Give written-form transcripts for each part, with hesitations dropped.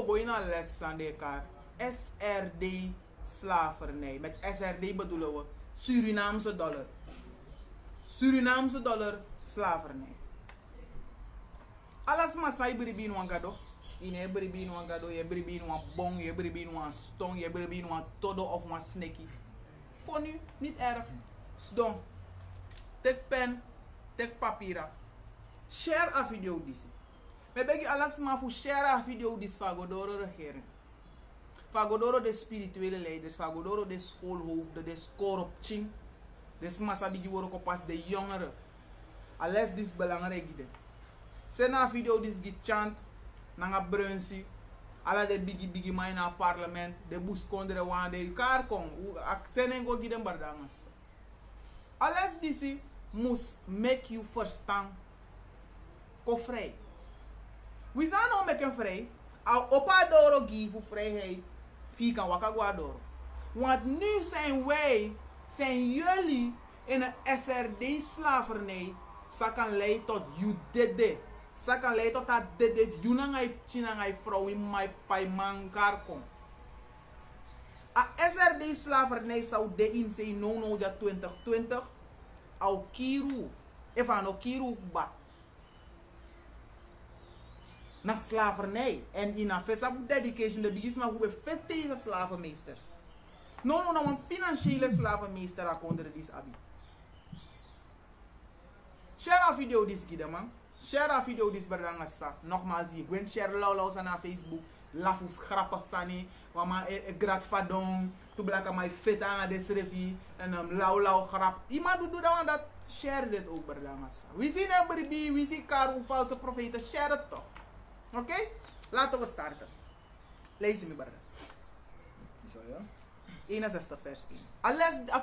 boina les aan de kaart. SRD slavernij. Met SRD bedoelen we Surinaamse dollar. Surinaamse dollar slavernij. Alles maar sai bribin wangado. Ine bribin wangado, je bribin wan bong, je bribin wan stong, je bribin wan todo of wan snakey. Voor nu niet erg. Sdom. Tek pen, tek papira. Share a video disi. Me begi alles maar voor share a video dis Fagodoro regering. Fagodoro de spirituele leiders, Fagodoro de schoolhoofden, de corrupting. Des massa bigi woro ko pas de jongeren. Alles dis belangrijk gide. Sena video dis gi chant nanga brunsi. Ala de bigi mai na parlement, de bus kondre wan de kar kon. Senengo gide bardangas. Alles disi must make you verstaan ko vrij. We zijn nou met een vrij. Al opa doro gi voor vrijheid. Fika wakagwa doro. Want nu zijn jullie in een SRD slavernij. Sakan leid tot you dede. Sakan leid tot dat dede. Junangai chinangai vrouw in my paiman karkom. A SRD slavernij zou de in zijn no ja 2020. Au kiru. Even no kiru ba. Na slavernij. En in een festival dedication de bigisma hoe we vet tegen slavenmeester. No, een financiële slavenmeester akonder dis abi. Share a video dis gide man. Share a video dis berdangasa. Nogmaals hier. Gwen share lauw sana Facebook. Lafus grappig sani. Wama grat fadong. Tu blaka my fit aan des revi. En lauw grap. Iemand doet dat dat. Share dit ook berdangasa. We zien everybody. We zien Karu valse profeten. Share het toch. Oké? Laten we starten. Lees me barra. Zo ja. 61 vers 1.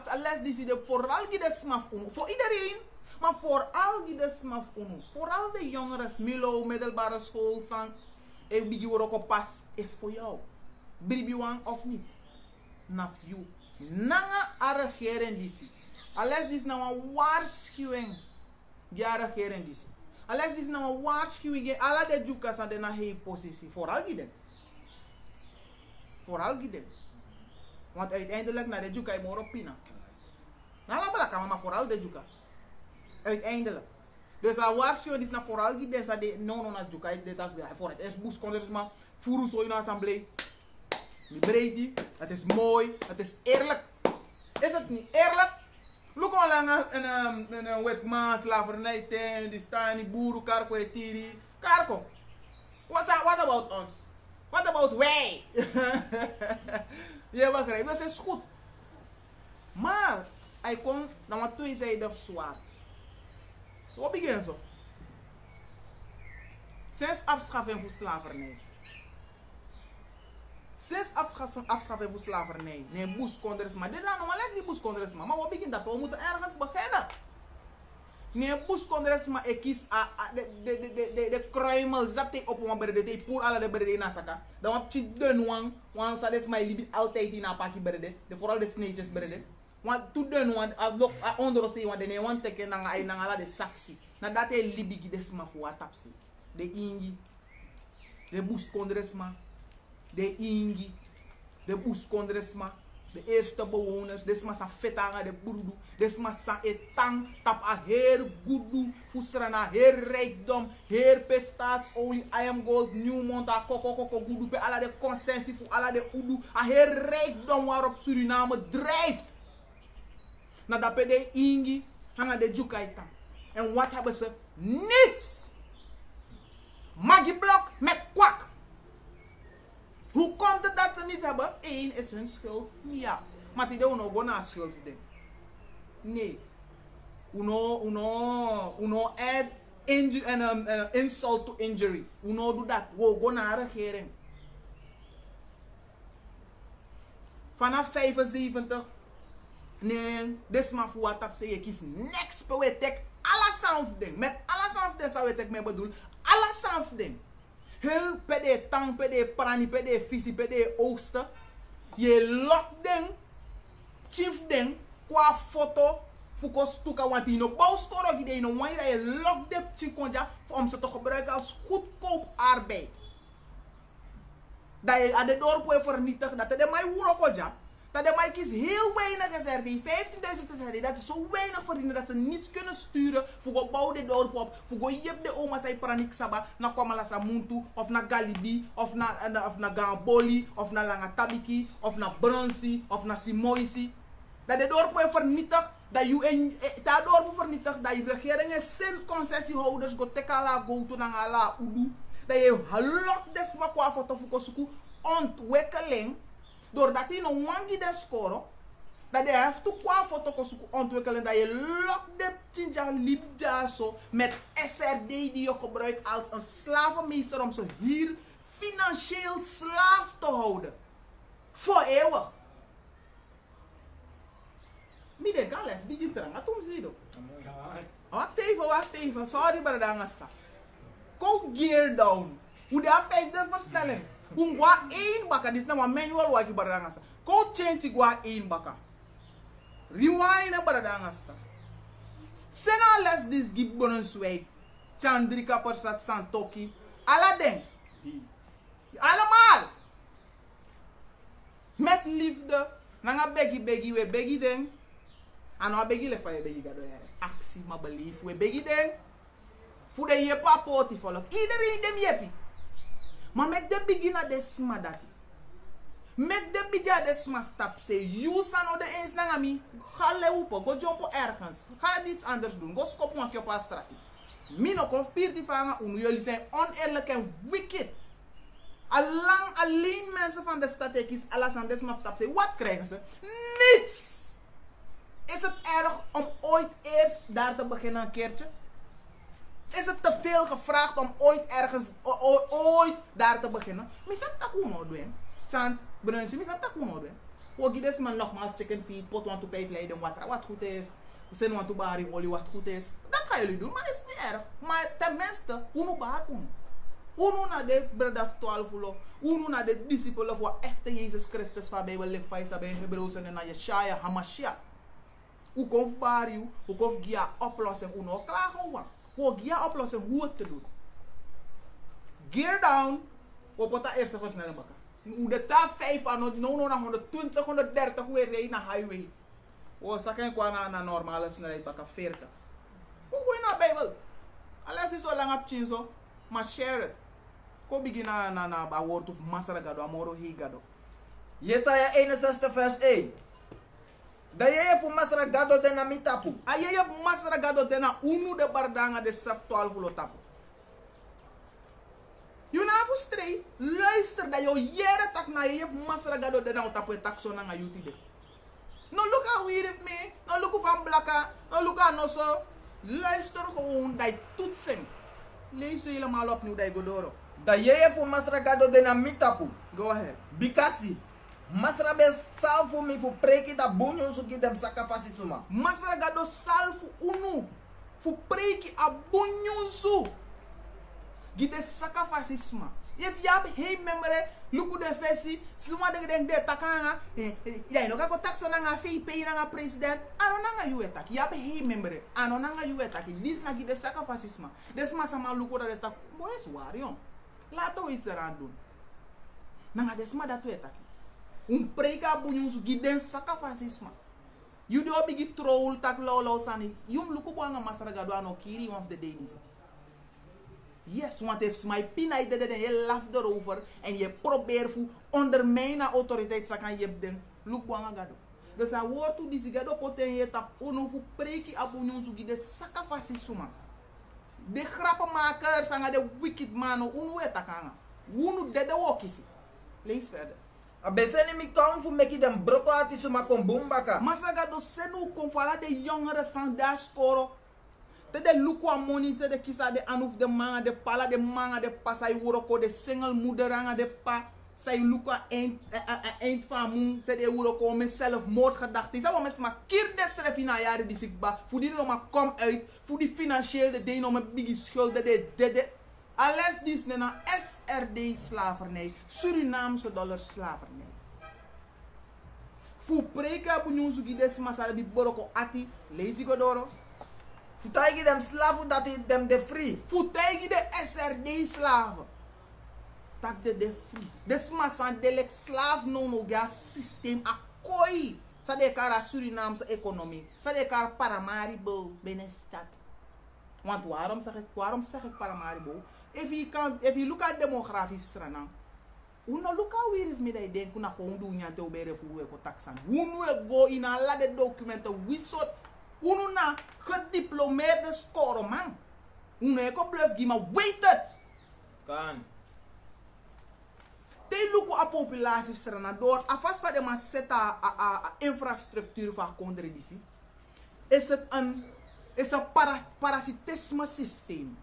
Alles die ze vooral die de smaf unu. Voor iedereen, maar vooral die de smaf unu. Vooral de jongeren, Milo, middelbare school, sang, en die worden ook pas, is voor jou. Bribiwan of niet. Naf you. Nanga arregeren die ze. Alles die is nou een waarschuwing. Die arregeren die ze. Alles die is nou een waarschuwing. Alla de jukas aan de na hei positie. Vooral die den. Vooral die den. Want uiteindelijk naar de juka je moet opina. Nou la kan maar vooral de juka. Uiteindelijk. Dus a waarschuwing is na vooral die desa de no na juka je dat voor het is bus kon maar voeren zo in assemblee. Die breedte, het is mooi, het is eerlijk. Is het niet eerlijk? Look al lang een wetman slavernij ten die staan die boeren karko etiri. Karko. What about ons? What about wij? Ja, begrijp. Dat is goed. Maar, hij kon, dan wat toen zei dat zwaar. Wat begint zo? Sinds afschaffing voor slavernij. Sinds afschaffing voor slavernij. Nee, boeskondresma. Dit is nog wel eens die boeskondresma. Maar wat begint dat? We moeten ergens beginnen. Nee, boeskondresma. Ik kies de kruimel. Zat hij op een berde. Hij poer alle de berde in Asaka. Dan wat je doen, want dat is mijn liefde altijd in een pakje berde. Vooral de sneetjes berde. Want to doen, want onder ze, want de want teken na ala de saxi. Na dat hij liefde desma voor wat tapsi. De ingi. De boeskondresma. De ingi. De boeskondresma. De eerste bewoners, desma sa fetanga de burdu, desma sa etang, tap a heer gudu, fusrana heer rijkdom, heer pestaatsolie, I am gold, Newmont, a koko gudu, pe alla de consensie voor alla de udu, a heer rijkdom waarop Suriname drijft. Na dat pe de ingi, hanga de jukaitang. En wat hebben ze? Niets! Magieblok met kwak. Hoe komt het dat ze niet hebben? Eén is hun schuld. Ja. Maar die doen nog gewoon schuld voor them. Nee. Uno add insult to injury. Uno doet dat. We gaan naar de regering. Vanaf 75. Nee. Desma voor wat op je kies niks per we tek. Alle samfding. Met alle samfding zou je tek mee bedoelen. Alle samfding. Heel pede tang, pede prani, pede visie, pede oogsten. Je lock ding, chief ding, qua foto, fuko stuka, want die no bouwscore, die no wanneer je lock de chief konja, om ze te gebruiken als goedkoop arbeid. Dat je aan de dorp wil vernietigen. Dat de mij woerokoja. Dat de mij kies heel weinig SRD. 15.000 SRD. Dat is zo weinig verdienen dat ze niets kunnen sturen. Voor bouw de dorp op. Voor je de oma zei pranik saba. Na kwamala sa muntu. Of na Galibi. Of na Gamboli. Of na Langatabiki. Of na Bronsi. Of na Simoisi. Dat de dorp wil vernietigen. Dat je dat dorp vernietigt. Dat je regering zijn concessiehouders. Go tekala go to na ala udu. Dat je halok desma kwa foto fukosuku ontwikkeling. Doordat je no wangi de score. Dat je heeft to kwa foto kosuku ontwikkeling. Dat je lok de tinja libja zo. Met SRD die je gebruikt als een slavenmeester. Om ze hier financieel slaaf te houden. Voor eeuwig. Mide gales, die terang. Atum zido. Wacht even. Sorry, bradangasa. Go gear down. Hoe de vijfde versnelling. Hoe gwa 1 baka. Dit is nou een manual wat je bradangasa. Go change gwa 1 baka. Rewind en bradangasa. Sena les dis gib bonen sway. Chandrika Persat Santoki. Aladdin. Allemaal. Met liefde. Nanga begi we begi den. Ano begi le fire begi gado ya. Actie maar belief we begi den. Voor de jepa poti volk. Iedereen dem jepi. Maar met de beginner de sma dati. Met de beginner de sma tap se. Use ano de eens nangami. Ga leupen. Go jumpo ergens. Ga iets anders doen. Go skop makje op een straat. Mino kon pirti vangen. Jullie zijn oneerlijk en wicked. Alleen mensen van de stad is alles aan de sma tap se. Wat krijgen ze? Niets. Is het erg om ooit eerst daar te beginnen een keertje? Is het te veel gevraagd om ooit ergens, ooit daar te beginnen? Misat takuno doen. Sant, Brunsie, misat takuno doen. Wogi des man nogmaals chicken feed, pot want to pijpleiden, wat goed is. Zin want to bari olie wat goed is. Dat gaan jullie doen, maar is niet erg. Maar tenminste, uno baat uno. Uno na de brada 12 ulo. Uno na de discipelen voor echte Jezus Christus van Bijbel Lekfaisa bij Hebreeuws en na Yeshaya Hamashiach. Hoe komt bari, hoe komt gia oplossing uno klagen we. Hoe gia oplossing hoe het te doen. Gear down. We moeten eerst versnellen bakken. Hoe de ta 5 aan het no naar 120, 130 weer rijden naar highway. We zaken qua na normale snelheid bakken 40. Hoe ga je naar Bijbel? Alles is zo lang op chin zo. Maar share it. Kom beginnen na woord of masaragado, amoro higado. Jesaja 61 vers 1. Da je voor masaragado de na mitapu. Aye masaragado de na unu de bardanga de saf 12 lo tapu. You na fu straight. Luister dat je jere tak na je masaragado de na tapu tak so na yuti de. No look how we it me. No look van blakka. No look aan no so. Luister gewoon dat toetsen. Lees je helemaal opnieuw dat je godoro. Da je voor masaragado de na mitapu. Go ahead. Bikasi. Masarabes salvo mi fu preki da bunyo suki dem sakafasi suma. Masaragado salvo unu. Fu preki a bunyo gide sakafasi suma. If you have hey memory, look de fesi, suma de takanga, ya no kako takso nanga fee pay nanga president, ano nanga you attack. You have hey memory, ano nanga you attack. This na gide sakafasi suma. Des masama luku da tak, boys warion. Lato iets eraan doen. Nanga desma dat we attack. Preka bunyo gide sakafasi suma. You do bigi troll tak lolo sani. Yum luku bwanga masaragado ano kiri one of the days. Yes, want if my pina is dead en je lacht erover en je probeert voor ondermijnen autoriteit zaken je den look banga gado. Dus a woord to disi gado poten je tap uno fu preki abunyon sugi de sakafasi suma. De grappenmakers aan de wicked man uno etakanga. Uno de wokisi. Lees verder. Abeseni mi kan fu meki dem broko ati suma kon bumbaka. Masagado senu kon fala de jongeren sang daar scoren. De lukwa monitor de kisa de anuf de manga de pala de manga de pasai wuroko de single moederanga de pa sai lukwa eind van moon te de wuroko met zelfmoordgedachten. Zou mes maar kier de srefina jaren die zich ba voor die nog maar kom uit voor die financiële de nog met biggie schulden de alles dis na SRD slavernij Surinaamse dollar slavernij. Fu preka bunyu gi des masala bi boroko ati lazy godoro. Futai dem slavu dat dem de free. Futai de SRD slaven. tak de free. Desmas aan delek slaaf no ga systeem a koi. Sa de kara Surinaamse economie. Sa de kara Paramaribo binnen stad. Want waarom zeg ik Paramaribo? If you look at demographisch strana, uno look at weer if me dat denk una gewoon doen ja te obere voor we taxan. Uno go in alla de documenten wisot uno na gediplomeerde score man. Uno eko bluff gi maar wait it. Kan. They look at populatie strana door afas van de man seta a infrastructuur van kondredisi. Is het een parasitisme systeem.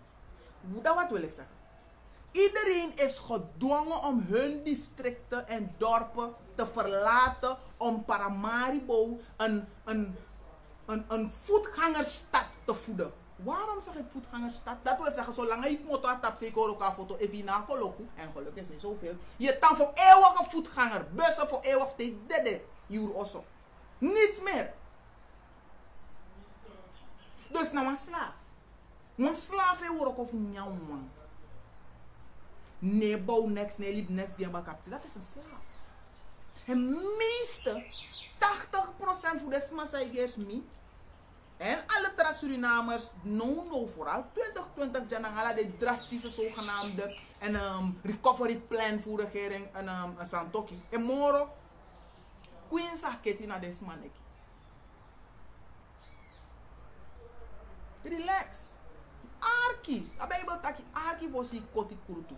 Dat wat wil ik zeggen. Iedereen is gedwongen om hun districten en dorpen te verlaten om Paramaribo een voetgangerstad te voeden. Waarom zeg ik voetgangerstad? Dat wil zeggen, zolang je motor tapt, zeker elkaar foto, even in een koloku, en gelukkig is niet zoveel, je dan voor eeuwige voetganger, bussen voor eeuwig te dede, juur osso. Niets meer. Dus nou een slaaf. Een slaaf is ook of een jouw man. Nee, bouw niks, nee, liep niks, geen bakapje. Dat is een slaaf. En meeste, 80% voor de smassaigers me. En alle Surinamers, no, vooral 2020 janangala de drastische zogenaamde recovery plan voor de regering en Santoki. En moro, Queen saketi na des maneki. Relax. Arki. A Bijbel taki arki vosi koti kurutu.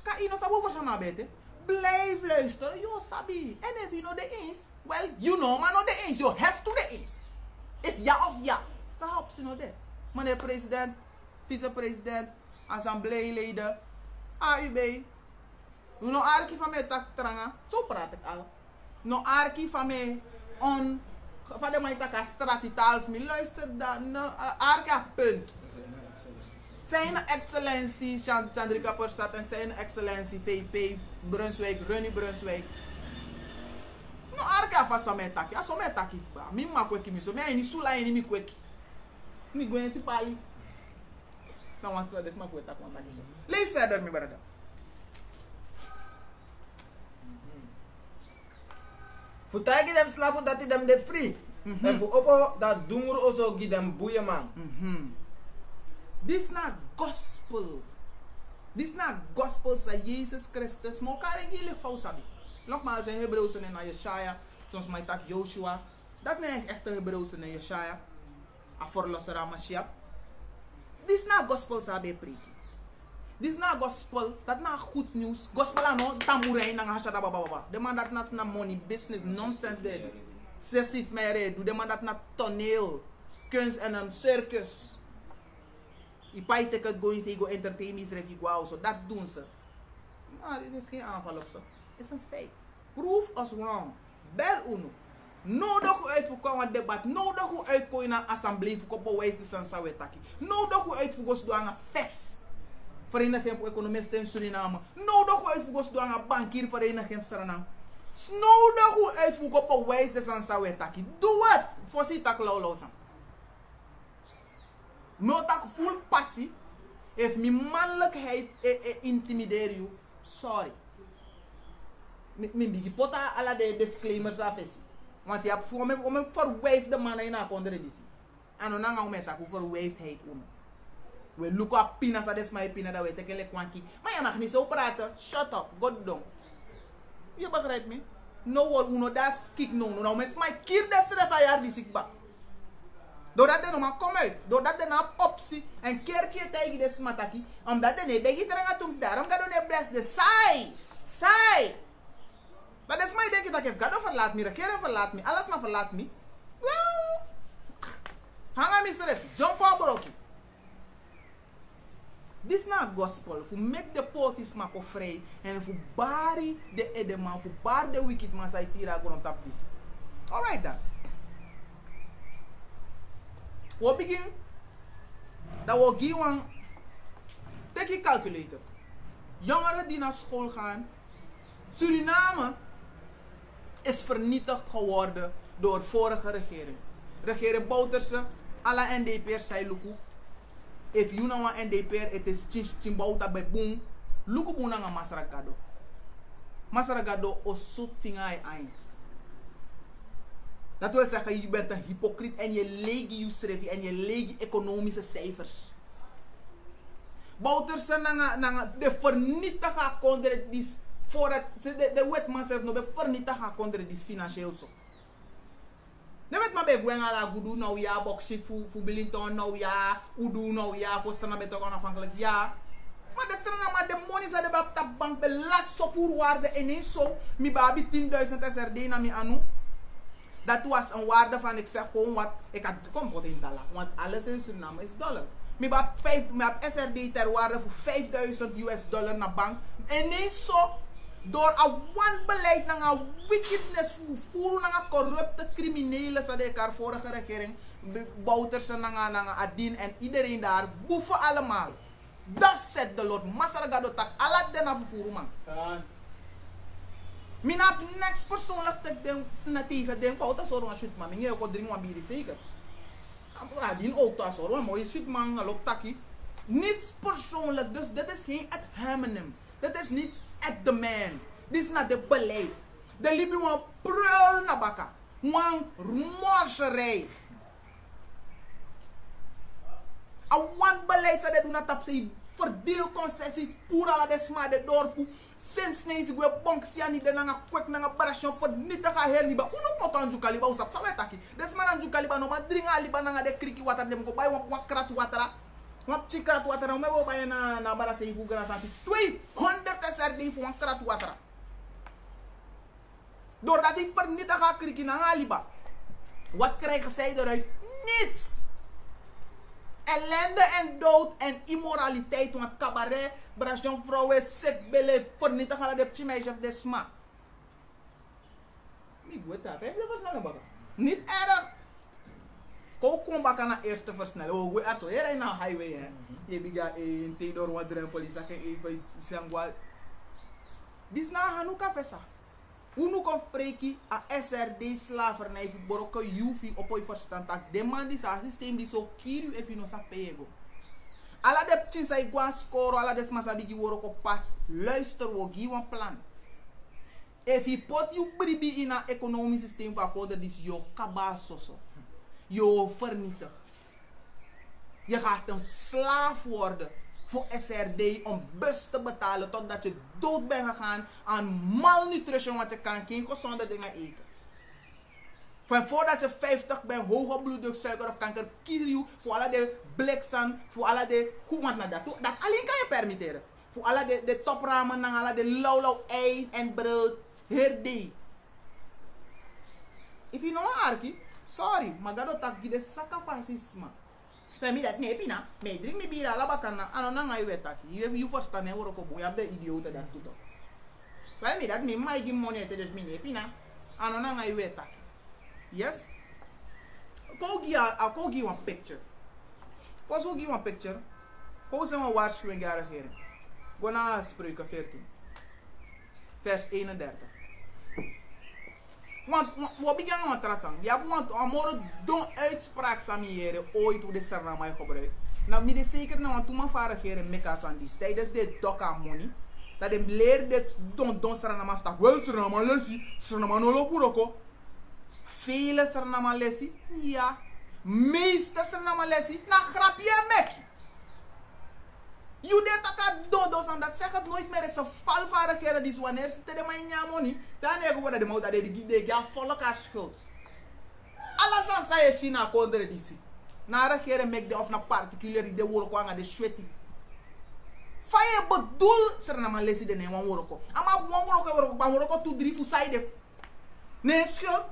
Ka ino sabo versama bete. Blijf luisteren. You sabi. And if you know the eens, well, you know maar know the eens. You have to the eens. Is ja of ja. Perhaps you know that. Meneer president, vicepresident, assembleeleden, AUB. You know arki van mij tak tranga. Zo praat ik al. No arki van mij on. Van de mij tak stratitaal van mij. Luister dan. Arka punt. Zijn excellentie Chandrika Persat en zijn excellentie VP Brunswijk, Ronnie Brunswijk. No arka vast van mij taki. Aso mij taki. Mi ma kweki mi so. Mi ni sula ni mi kweki. Mi gwen ti pali. Nou want dat is maar voor tak want taki so. Lees verder mi brada. Voor tijgen dem slaven dat die dem de free. En voor oppo dat doen we also gi dem boeien man. This not gospel. This not gospel sa Jezus Christus. Maar karen gillig fausabi. Nogmaals in Hebreeuws en Jesaja. Soms mij tak Joshua. Dat is echt echte Hebreeuws en Jesaja. A forlosser aan Mashiach. This not gospel sa be preach. This not gospel. Dat not goed nieuws. Gospel ano tambourijn nang hashada baba. De man dat not na money business nonsense deed. Sessief mij doe. De man dat not toneel. Kunst en een circus. Die paite kan go in go entertain misref igual, so dat doen ze. Maar dit is geen aanval op ze. Het is een feit. Prove us wrong. Bel uno. Nodig u uit voor een debat. Nodig u uit voor een assemblee voor koppen wijs de sansawetaki. Nodig u uit voor gos doen een fest. Vereniging voor economisten in Suriname. Nodig u uit voor gos doen een bankier vereniging in Suriname. Nodig u uit voor koppen wijs de sansawetaki. Doe het. Voorziet tak lauwlauwsan. No tak full passie. If mi mannelijkheid intimideer you, sorry. Mi bigi pota alla de disclaimers afes. Want je hebt voor me om een verwijfde mannen in een editie. En dan gaan we met dat verwijfdheid om. We look up pinas ades my pina dat we tekenen kwanki. Maar je mag niet zo praten. Shut up. God down. Je begrijpt me? No one uno das kick no. Nou mes my kier des refajar die sikba. Doordat er nog maar komt uit. Doordat er nou optie. En keer tegen de smataki. Omdat er niet bij je terug gaat. Daarom gaat er niet bless de saai. Saai. Dat is mij denk ik dat ik God verlaat me. Regeren verlaat me. Alles maar verlaat me. Well. Hang aan misref. Jump op broki. This is not gospel. Voor make the potis maar vrij. En voor bari de edeman. Voor bar de wicked man. Zij tira gewoon op dat pis. Alright dan. We begin dat we gewoon take a calculator. Jongeren die naar school gaan. Suriname is vernietigd geworden door vorige regering. Regering Bouterse, alle NDP'ers zei luku. If you know een NDP'er, het is chimbouta bij boom. Luku buna nga masaragado. Masaragado o zoet vingai ein. Dat wil zeggen, je bent een hypocriet en je leeg je schrijf en je leeg economische cijfers. Bouterse nanga de vernietigen kondre dis voor het de wetman zelf no be vernietigen kondre dis financieel zo. De wetman be gwen ala gudu nou ja bokshit fu Billington nou ja udu nou ja voor sana beto onafhankelijk ja. Maar de sana maar de money sa de bap tap bank be last so voorwaarde en eens zo mi babi 10.000 SRD na mi anu. Dat was een waarde van, ik zeg gewoon wat, ik had kom in dollar, want alles in Suriname is dollar. Ik heb SRD ter waarde voor $5,000 naar bank. En ineens zo, door een wanbeleid, naar een wickedness, voor een corrupte criminelen, zoals de vorige regering, Bouters en Adin en iedereen daar, boeven allemaal. Dat zet de Lord, Masaragado tak, alla den afvoeren man. Mina next persoonlijk te tegen den Bouters hoor, maar shit man, ik ga drinken wat bier zeker. Die auto is hoor, maar je ziet man, loopt takkie. Niets persoonlijk, dus dit is geen ad hominem. Dit is niet at the man. Dit is not de beleid. De liep je een prul naar baka. Een morserij. Een wanbeleid zou dat doen dat op zijn verdeelconcessies voor alle desma de dorpu. Sinds nee ze gaan bonksia niet de nanga kwek nanga operation vernietigen her liba. Uno moet aan juka liba usap sawe taki. Desma aan juka liba no ma dringa liba nanga de kriki water dem ko bay wan krat water. Wan chikrat water no me wo bay na bara se ifu gra santi. 200 SRD voor wan krat water. Doordat die vernietigen kriki nanga liba. Wat krijgen zij eruit? Niets. Ellende en dood en immoraliteit. Want cabaret, bration vrouwen, sekbele, vernietigen alle de pchimeisje de sma. Niet goed dat, hè? Niet erg. Kook kom bakken naar eerste versnelling. Oh, we are zo. Hier naar highway, hè? Je biga in Theodor wat er een politie even sangwa. Dit is na Hanukkah vesa. Unu kon preki a SRD slavernij voor boroko jufi op je verstand tak de man die sa systeem die so kiru e fino sa pego. Ala de pchin sa igwa score ala des masa bigi woroko pas luister wo gi wan plan. If je pot you bribi in a economisch systeem van poder dis yo kabasoso. Yo vernietig. Je gaat een slaaf worden voor SRD om bus te betalen totdat je dood bent gegaan aan malnutrition, want je kan geen gezonde dingen eten. Van voordat je 50 bent, hoge bloeddruk, suiker of kanker, kill you voor alle de bliksem, voor alle de hoe want dat alleen kan je permitteren. Voor alle de topramen, en alle de lauw ei en brood, herde. If you know Arki, sorry, maar dat tak de sakafasisme. Mij dat nee pina, mij drink me bier ala bakana, anon nga je taki. You verstaan hè woroko boy, heb de idioten dat doet. Mij dat me mij give money te dus me nee pina, anon nga je taki. Yes? I'll give one picture. First we'll give one picture. Hoe zijn we waarschuwing jaren heren? Go naar Spreuken 14. Vers 31. Want wat beginnen we te rassen? Je hebt want amore don uitspraak samieren ooit hoe de Suriname gebruikt. Nou, niet zeker nou want toen mijn vader heren mekas aan die tijdens de doka money. Dat hem leerde don Suriname aftak. Wel Suriname lesi, Suriname no lo puroko. Vele Suriname lesi, ja. Meeste Suriname lesi, na grapje mek. Je deed dat dodos aan dat zeg het nooit meer is een valvaardigheden die wanneer ze te de mijn money, dan heb je de moeder de ja volk als schuld. Alles aan zij China kondre die si. Na regeren mek de of na particulier de work aan de sweaty. Faye bedoel Suriname lesi de neem work. Ama work to 3 voor zijde. Nee schuld.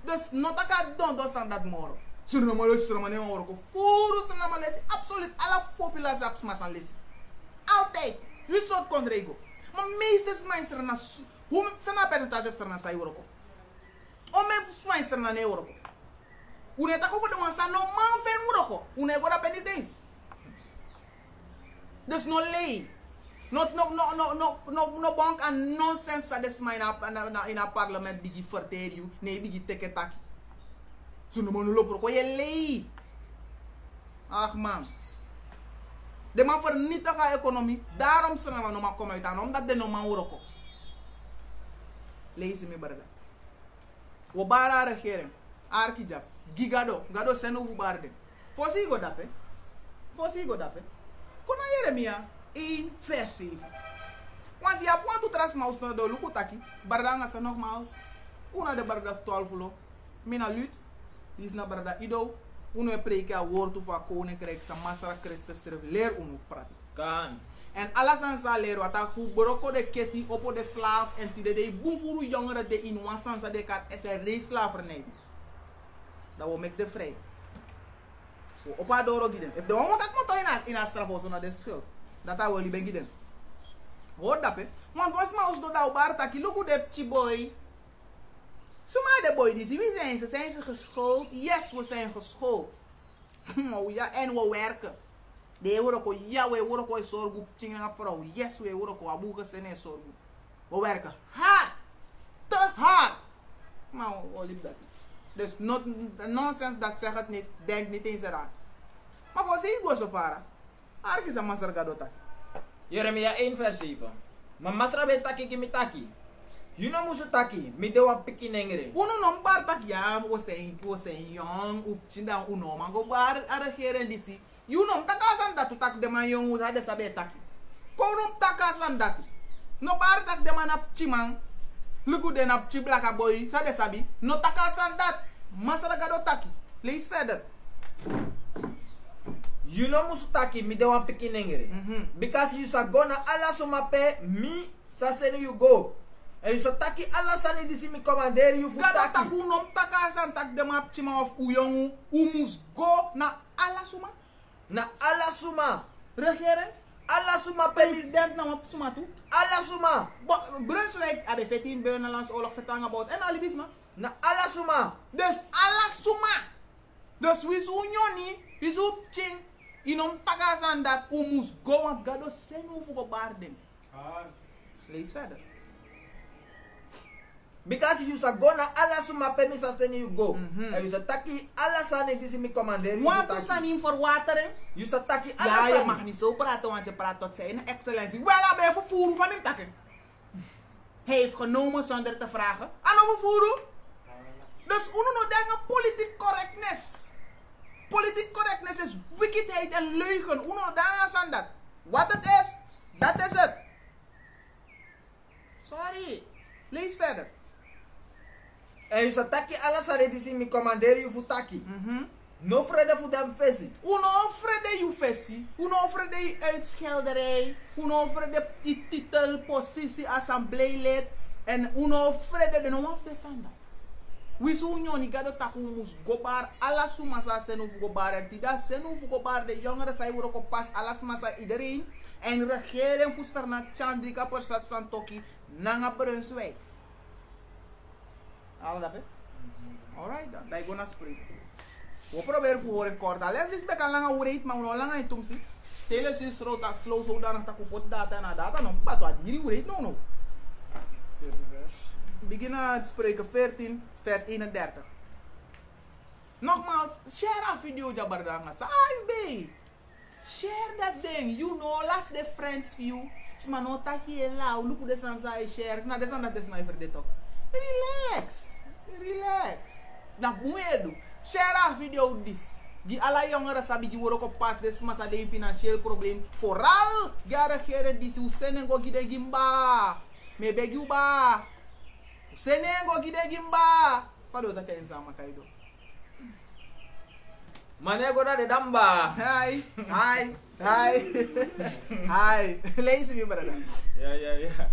Dus not a dodos aan dat moro. Suriname neem work. Voor Suriname lesi absoluut alle populatie absmasan lesi. Altijd. Je soort kondrego. Maar meestal mensen na hoe zijn percentage of na sai work. Om me mensen na ne work. Hoe net over de mansa no man fen work. Hoe ne gora penitens. Dus no lei. No bank and nonsense sa des in a parlement bigi verteer you. Nee bigi teke taki. Suno mo no lo pro ko ye lei. Ach man. De man vernietigen de economie. Daarom zijn we nog maar komen uit aan. Omdat de nog maar horen. Lees me barda. We bara regering. Arkija. Gigado. Gado senu u barde. Fosi go dape. Fosi go dape. Kona Jeremia 1 vers 7. Want die apwan tu tras maus no do luku taki. Barda nga sa nogmaals. Una de barda 12 lo. Mina lut. Die is na barda ido. Uno e preken a woord van koninkrijk. Sa masara Christus serf. Leer unu prati. Kan. En alles aan zal leren wat ik voor boroko de keti op de slaaf en die de boemvoer jongeren de in wansan sa de kat is een reeslavernij. Dat we met de vrij. We op haar door gieden. If de moment dat moet in haar straf naar de schuld. Dat hij wel niet gieden. Hoor dat hè? Want was maar ons door dat bar taki look de chiboy. Zomaar de boy die wie zijn ze? Zijn ze geschoold? Yes, we zijn geschoold. Oh ja, en we werken. De worden ko ja we worden ko zorgu chinga vrouw. Yes we worden ko abuga sene zorgu. We werken hard. Te hard. Maar we liep dat. Dus nonsense dat zegt het niet. Denk niet eens eraan. Maar voor ze go zo vara. Ark is een master gadota. Jeremia 1 vers 7. Maar masra ben taki kimi taki. You know musu taki. Mi de wa piki nengere. Uno non bar tak ja. We zijn jong. Up chinda uno man go bar arregeren disi. You know, takasan dat tu tak de man yung hade sabe taki. Kono takasan dat. No bar tak de man ap chimang. Luku den ap chiblaka boy sa de sabi. No takasan dat. Masara gado taki. Lees verder. You know musu taki mi de wa piki nengere. Because you sa gonna ala suma pe mi sa send you go. En you sa taki ala sani disi mi commander you fu Gado taki. taku no takasan tak de man ap chimang of uyong umus go na ala suma. Na ala suma. Regeren. Ala suma pe President na op suma tu. ala suma. Brunswijk abe 14 Buitenlandse oorlog vertang about. En alibisma. Na ala suma. Dus ala suma. Dus wis unioni. Is up ching. Inom tagasan dat umus go want gado senu fugo barden. Lees verder. Because you sa gonna ala suma pe mi sa send you go. En you sa taki ala sani disi mi commander you fu Want to taki. sanin voor water. You sa taki ala Ja, je sani. mag niet zo praten, want je praat tot zijn excellentie. Wel, hij heeft vervoeren van hem takken. Hij heeft genomen zonder te vragen. En dan vervoeren. Dus uno no denken politiek correctness. Politiek correctness is wickedheid en leugen. Uno daar aan dat. Wat het is, dat is het. Sorry. Lees verder. En you sa taki ala sani disi mi commander you fu taki. No vrede fu dem fesi. Uno offerde je fessie, uno offerde je uitschelderij, uno offerde je titel, positie, assembleelid en uno offerde de noem af de sanda. Wis unioni gado taku mus gobar ala suma sa senu gobar en tida senu gobar de jongeren zij worden ook pas alas masa iedereen en regering voor na Chandrika per stad Santoki nanga Brunswijk. Al dat hè? Alright dan, dat gonna spreken. We proberen voor een kort. Les is bekan langa ureet, maar we langa in tumsi. Teles is rood dat slow zodanig dat kapot data na data no. Wat wat hier ureet no. Beginnen te spreken 14 vers 31. Nogmaals, share a video jabardanga. Saai share that ding. You know, last the friends view. Smanota hier la. Look de sansa share. Na de sansa des na even dit ook. Relax. Dat moet je doen. Share a video dis. Die alle jongeren sabi die worden op pas des massa de financieel probleem. Vooral gara gere dis u senen go gide gimba. Me beg you ba. Senen go gide gimba. Fado ta ken sama kaido. Mane go da de damba. Hi. Hi. Lees me brother. Ja.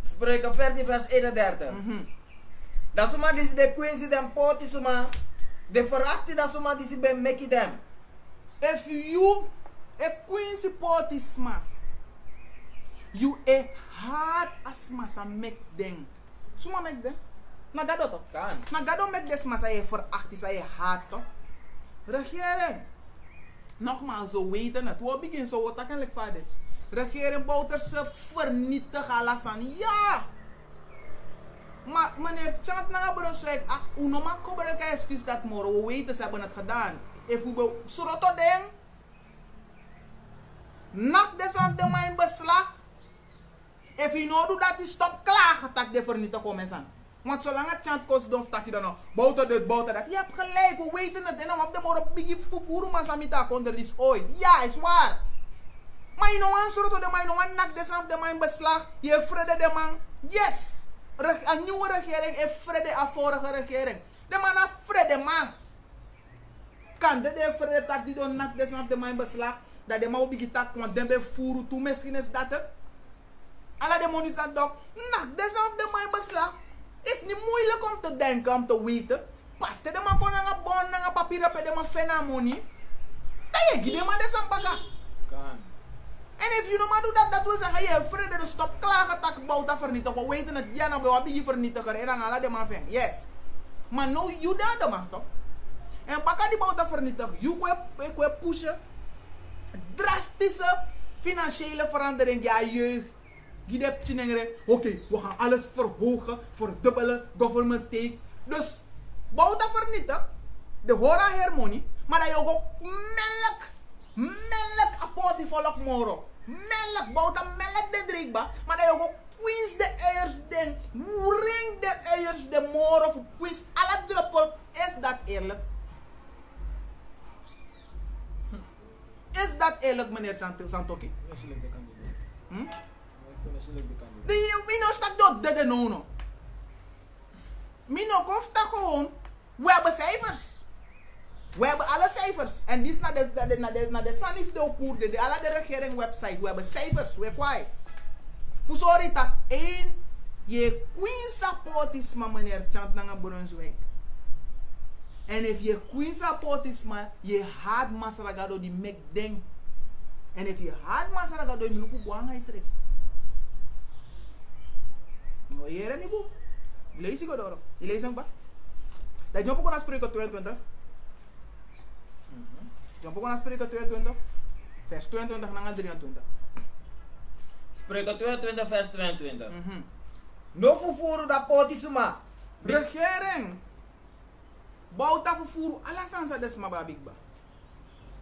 Spreuken 14 vers 31. Dat suma disi de quincy dem poti suma. De verachti dat suma disi ben meki dem. If you a quincy pot is smart, you a hard asma sa make them. Suma make them. Na gado to. Kan. Na gado make des masa je verachti sa je hard to. Regering. Nogmaals, zo weten het. We beginnen zo wat eigenlijk vader. Regering bouwt ze vernietigen alasan. Ja! Maar meneer Chant na Brunswijk, uno ma gebruiken excuus dat moro. We weten ze hebben het gedaan. If we go, Soroto ding. Nak dezelfde mijn beslag. If you know do dat, stop klagen dat de vernietiging komen aan. Want zolang het chant kost, dan tak je dan nog. Bouwt dit, bouwt dat. Je hebt gelijk, we weten het. En dan op de morgen biggie vervoeren, maar samita onder is ooit. Ja, is waar. Maar je nou aansluit tot de man, je nou nak dezelfde mijn beslag. Je vrede de man. Yes. Een nieuwe regering heeft vrede aan vorige regering. De man heeft vrede, man. Kan de vrede tak die dan nak dezelfde mijn beslag. Dat de man op die tak, want den bevoeren toe, misschien is dat het. Alla de money zat dok. Nak dezelfde mijn beslag. Is niet moeilijk om te denken, om te weten. Pas de man kon een bon, een papier op de man fena money. Dan je giet de man de sampaka. Kan. En if you no maar doet dat, dat wil zeggen, je hebt vrede, dus stop klagen, tak bouwt dat vernietigen. We weten het, ja, nou, we hebben die vernietiger en dan alla de man fan. Yes. Maar nou, you daar de man toch? En baka die bouwt dat vernietigen. You kwe pushen. Drastische financiële verandering, ja, jeugd. Oké, we gaan alles verhogen, verdubbelen, government take. Dus, bouw dat vernietigen. De hora harmonie, maar dat je ook melk apart die volk moro. Melk, bouw dat melk de drinkbaar, maar dat je ook queens de eiers den, ring de eiers de moro of queens, alle druppel. Is dat eerlijk? Is dat eerlijk, meneer Santoki? Mino stak dat de nono. Mino komt dat gewoon. We hebben cijfers. We hebben alle cijfers. En dit is naar de Sanif de Opoer, de alle de regering website. We hebben cijfers. We kwaai. Voor sorry dat één je queen support is maar meneer Chant naar Brunswijk. En if je queen support is maar je haat masaragado die mek ding. En if je haat masaragado die luku buang hij schrijft. No hier niet boe. Lees ik door. Je leest hem ba. Dat je ook naar spreken 22. Je ook naar spreken 22. Vers 22 naar 23. Spreuken 22 vers 22. No vervoeren dat potisuma. Regering. Bouta vervoeren. Alasansa desma babikba.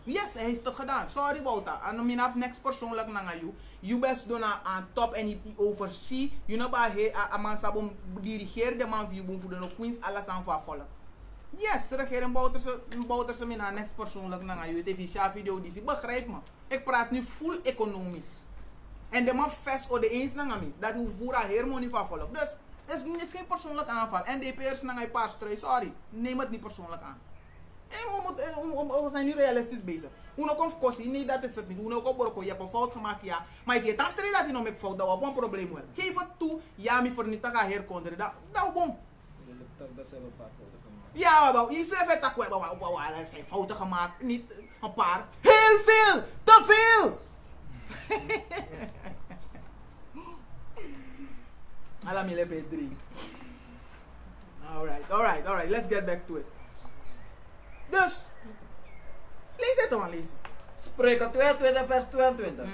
Yes, hij heeft het gedaan. Sorry Bouta. En dan heb next persoonlijk naar jou. You best doen aan top en je oversee. You know ba he a man sabom dirigeer de man view voor de queens alasan van volk. Yes, regering Bouta ze naar next persoonlijk naar jou. Het heeft een video die ze begrijpt me. Ik praat nu full economisch. En de man vest o de eens naar mij. Dat hoe voer a harmonie van volk. Dus het is geen persoonlijk aanval. NDP'ers naar een paar strui. Sorry, neem het niet persoonlijk aan. We zijn nu realistisch bezig. Uno komt kosten, nee dat is het niet. Uno komt borko, je hebt een fout gemaakt, ja. Maar als je het stelt dat je nog met fout, dat we een probleem hebben. Geef het toe, ja, me vernietig gaan herkonderen. Dat is bom. Ja, je schrijft het ook wel. Er zijn fouten gemaakt, niet een paar. Heel veel, te veel. Alla mi lepe 3. Alright, let's get back to it. Dus, lees het dan, lees. Spreuken 22 vers 22.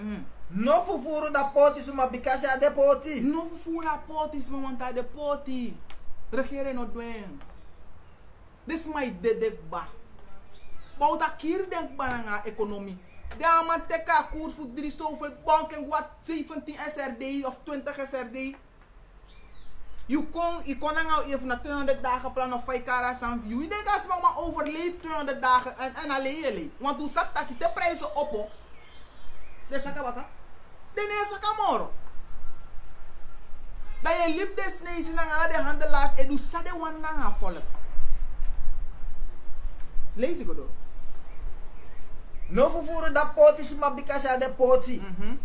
No vervoeren dat potis maar because ya de poti. No vervoeren dat potis maar want dat de poti. Regeren no doen. This my dedekba. Bouwt hier denkbaar aan economie. Daar man teka koers voor 3 zoveel banken wat 17 SRD of 20 SRD. Je kon nou even na 200 dagen plan of 5 karas aan view. Je denkt als je maar overleeft 200 dagen en alleen. Want hoe zat dat je de prijzen op? De sakabaka. De nee sakamoro. Dat je liep de sneeuw naar de handelaars en doe sade wan na volk. Lees ik door. No vervoeren dat potis maar because ya de poti.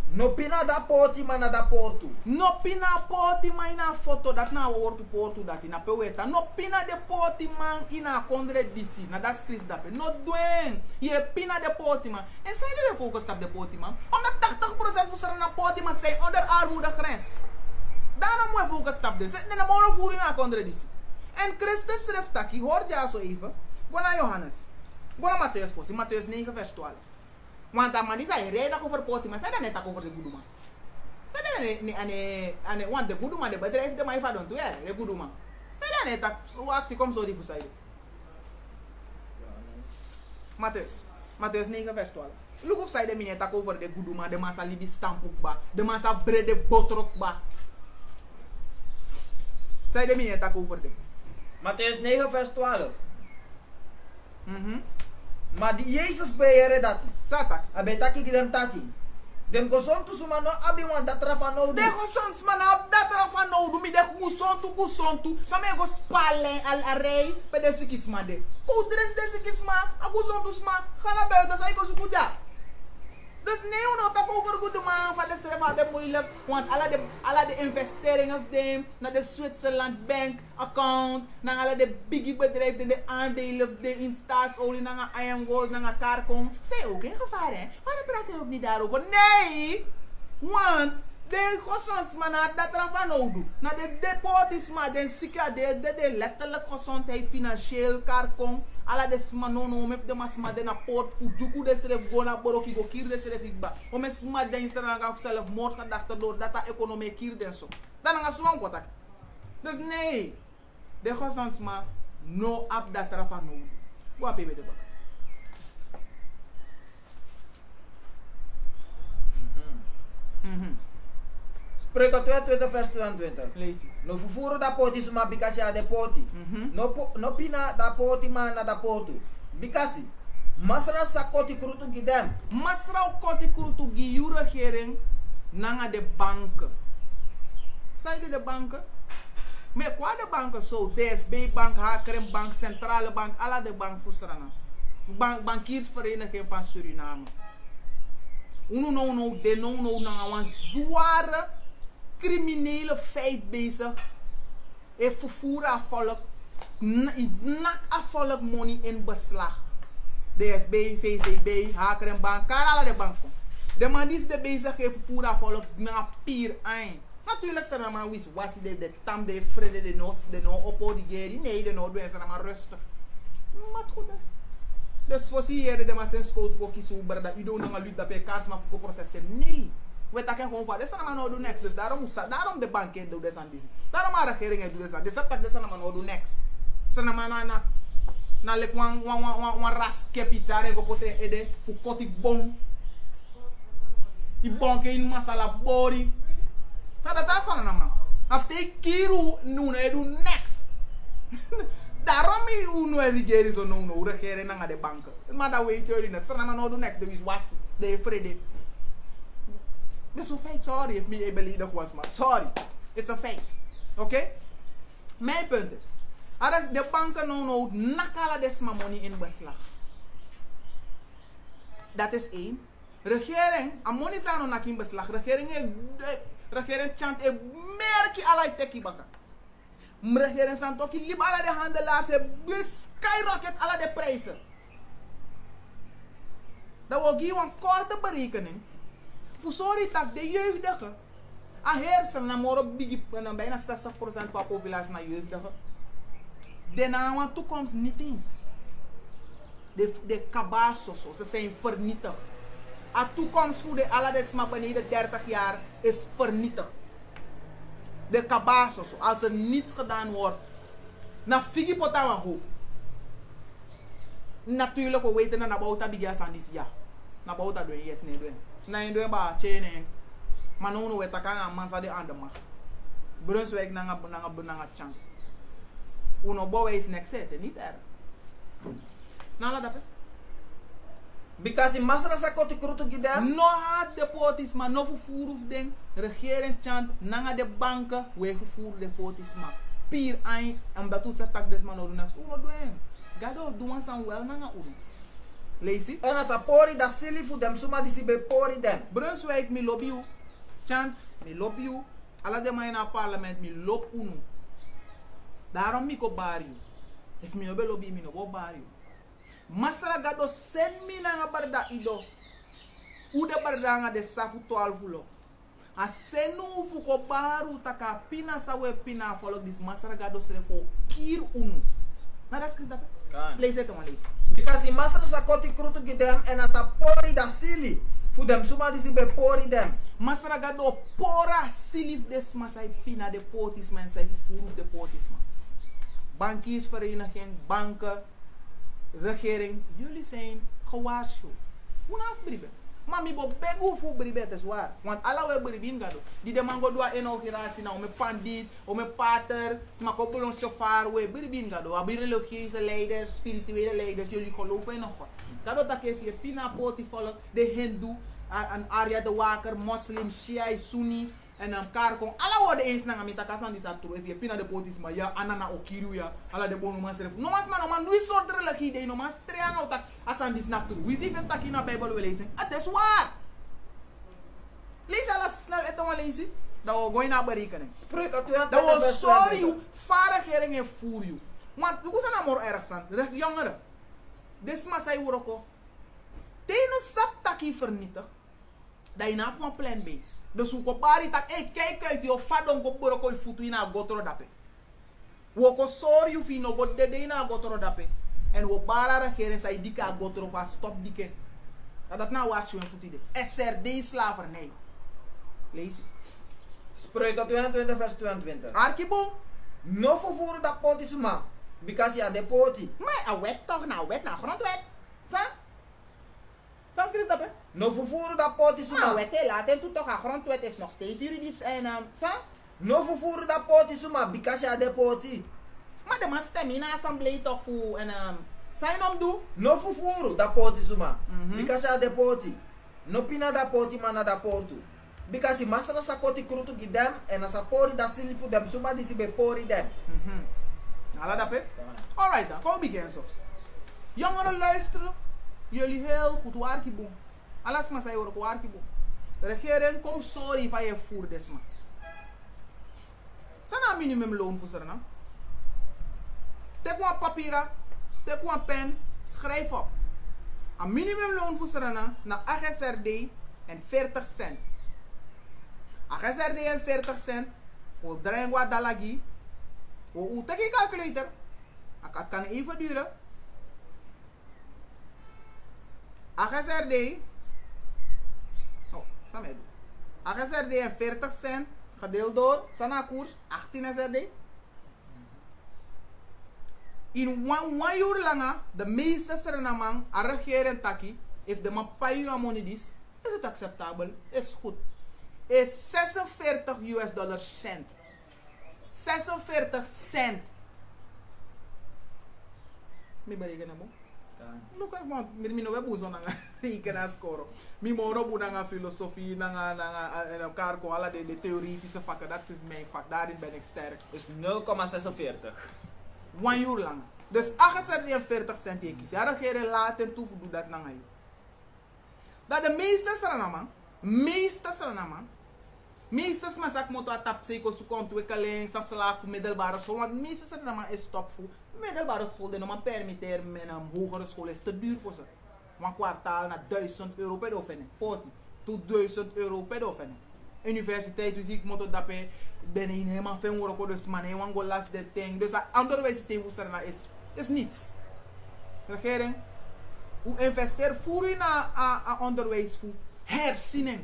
No pina dat poti maar na dat portu. No pina poti man ina foto dat na woord portu dat ina peweta. No pina de poti man ina kondre disi na dat schrift dat. No doen. Je pina de poti man. En zijn er focus op de poti man? Omdat 80% van zijn na poti man zijn onder armoedegrens. Daarom moet je focus op dit. Zet de morgen voeren na kondre disi. En Christus schrift dat. Hoor je zo even. Go naar Johannes. Go naar Matthäus post. Matthäus 9 vers 12. Want dat man is hij rijdt over poti, maar zij dan net over de goede man. Zij dan net, want de goede man, de bedrijf de man heeft doen, ja, de goede man. Zij dan net, hoe actie komt zo die voor zij. Matthäus. Matthäus 9 vers 12. Look of zij de meneer tak over de goeduma, de massa libi stampuk ba, de massa bread de botrok ba. Zij de meneer tak over de. Matthäus 9 vers 12. Maar die Jezus beheerde dat. Satak. Abe taki gidem taki. Dem kosontu sumano abi wan dat rafa no. De gosons mana dat rafa no do mi de gusontu. Same go spalen al array pe de sikisma de. Ko dress de sikisma, a gusontu sma, gana buiten sai go sukuja. Dus nee, we tak over goed man van de schrijf de moeilijk, want alle de investeringen of them naar de Zwitserland bank account, naar alle de biggie bedrijven, de aandelen of de in staatsolie, naar Iron Gold, naar Carcom, zijn ook in gevaar hè? Waarom praat je ook niet daarover? Nee, want de gezondheidsman dat er van nodig, naar de depotisman, de zieke, de letterlijk gezondheid financieel Carcom. Ala de smanono met de masma de na port fujuku de seref gona boroki go kir de seref igba o mes ma de insera ga zelf moord gedachte door data economie kir den so dan nga suwan ko tak dus nee de gezondsma no ab dat rafa no bo apebe de bak Spreuken 22 vers 22. lees No fufuro da poti suma bikasi a de poti. No pina da poti mana da portu. Bikasi. Masra sakoti krutu gidem. masra koti kurtu gi yura regering nanga de bank sai de bank me kwa de bank so DSB bank Hakrem bank centrale bank ala de bank fusrana bankiersvereniging van Suriname uno no de no nanga wan zware criminele feit bezig. E vervoer afvallig, nak afvallig money in beslag. DSB, VCB, Hakrem bank, alle de banken. De man die is de bezig heeft vervoer afvallig na pier ein. Natuurlijk zijn er maar wist was de tam de vrede de no oppodigeri. Nee, de no doen ze maar rustig. Maar het goed is. Dus voor zie je de man zijn schoot voor kiezen dat u doet nog een lucht dat je kaas maar voor protesteren. Nee. We takken gewoon van, dit zijn maar nou doen niks. Dus daarom de banken doen dit en dit. Daarom de regeringen doen dit. Dus dat dit zijn maar nou doen niks. Zijn maar na lek wan ras kapitaal en gopote ede voor kotik bon. Die banken in masala body. Dat is aan man. After kiru nu doen niks. Daarom is uno regering zo no regering naar de banken. Maar dat weet jullie net. Zijn maar nou doen niks. De is was de vrede. This is a fake. Sorry if me believe that was maar. Sorry. It's a fake. Okay? Mijn punt is. Als de banken nou nakala desma money in beslag. Dat is één. Regering, amoni sano nak in beslag. Regering chant e merki alai teki baka. Regering san toki lib ala de handelaars e skyrocket ala de prijzen. Dat wil geven een korte berekening. Voor sorry tak de jeugdige. A hersen na moro bigi bijna 60% van de populatie na jeugdige. De naam toekomst niet eens. De kabazos, ze zijn vernietigd. A toekomst voor de aladesma beneden 30 jaar is vernietigd. De kabazos, als er niets gedaan wordt. Na figi potawa hoop. Natuurlijk, we weten dat Nabouta bigas aan dit jaar. Nabouta doen, yes, nee doen. Nee doen ba, chain. Maar nu we takken aan massa de andere mag. Brunswijk nanga chang. Uno boy is next set, niet erg. Nala dat. Because in masra sa koti krutu gidem. No had de potis maar no vervoer of ding. Regering chant nanga de banken we vervoer de potis maar. Pier ein omdat tu se tak desma no next. Uno doen. Gado doen san wel nanga uno. Lazy. En as a pori da silly fu dem suma disi be pori dem. Brunswijk mi lobby u. Chant mi lobby u. Alla de mij na parlement mi lob uno. Daarom mi ko bari u. If mi obe lobby mi no go bari u. Masara gado sen mi na barda ido. Ude barda nga de safu 12 lo. A senu fu ko baru taka pina sawe pina follow this masara gado sere fo kir uno. Na dat skrif dat. Lees het man lees. Because in masra sa koti krutu gidem en as a pori da silly fu dem suma disi be pori dem. Masara gado pora silif des masai pina de potis men sai furu de potis man. Bankiersvereniging, banken, regering, jullie zijn gewaarschuwd. Hoe nou bribe? Maar mi bo begu fu bribe het is waar. Want alle we bribin gado. Die de mango doa inauguratie nou met pandit, o met pater, smak op een chauffeur, we bribin gado. Abi religieuze leiders, spirituele leiders, jullie geloven in een God. Gado dat heeft je pina poti volk, de hindoe, en Arya de Waker, moslim, shia, sunni, en karkong. Alle worden eens na amita kasan di satru. If je pina de potis ma ya anana okiru ya, ala de bono mas ref. No mas man, no man doe soort religie de, no mas treang out asan di snaptru. Wie zie je takina Bijbel we lezen? Het is waar. Lees alles snel et dan lezen. Dat we gewoon naar berekenen. Spreuken Dat we sorry you, vaardigheden en voer you. Want we zijn amor erg zijn. Recht jongeren. Desma zei uroko. Teno sap taki vernietig. Dat je na een plan B. Dus we kopari tak, kijk uit die ofadon ko boroko i futu ina gotoro dape. We ko sorry you fi no god de ina gotoro dape. En we bara regeren sai dika gotoro va stop dike. Dat nou was je een futu de. SRD slavernij. Lees het. Spreuken 22 vers 22. Arkibo. No vervoeren dat poti suma. Because ja de poti. Maar a wet toch na wet na grondwet. Sa? Sanskriet dat hè? No vervoeren dat poti Maar suma. wet laten toe toch a grondwet is nog steeds juridisch en sa? No vervoeren dat poti suma. Because ja de poti. Maar de man stem in de assemblee toch voor en zijn om doen? No vervoeren dat poti suma. Because ja de poti. No pina dat poti maar na dat portu. Because si masala sa koti krutu gidem en asa pori da silifu dem suma disi be pori dem. Alla dat hè? Alright dan, kom begin zo. Jongeren luisteren. Jullie heel goed waarkiboom. Alles maar zei ook waarkiboom. De regering komt sorry van je voer desma. Sana minimumloon voor ze. Tek een papier, tek een pen, schrijf op. Een minimumloon voor ze na AGSRD en 40 cent. AGSRD en 40 cent. We draaien wat dalagi. We tek een calculator. Het kan even duren. AGSRD. Oh, samen. AGSRD en 40 cent gedeeld door sana koers 18 SRD. In one uur lang de meeste serenamang a regeren taki if de man payu amonidis is het acceptabel, is goed. Is 46 US$ cent. 46 cent. Mi berekenen mo? Look at man, mi no web uso nanga rekenen score. Mi moro bu nanga filosofie nanga en elkaar ko alle de theoretische vakken, dat is mijn vak. Daarin ben ik sterk. Is 0,46. 1 uur lang. Dus 48 cent je kies. Ja, regeren laten toevoegen dat nanga je. Dat de meeste Suriname, meeste smaak moet wat tap zeker zo ontwikkeling, sa slaag voor middelbare school, want meeste Suriname is top voor middelbare school, die nog permitteren met een hogere school is te duur voor ze. Een kwartaal naar €1000 per oefening, 40 tot €1000 per oefening. Universiteit, dus ik moet dat bij ben in helemaal veel werken, dus man, je want last de ding. Dus het onderwijssysteem voor Suriname is niets. Regering, hoe investeer voor u naar onderwijs voor herziening.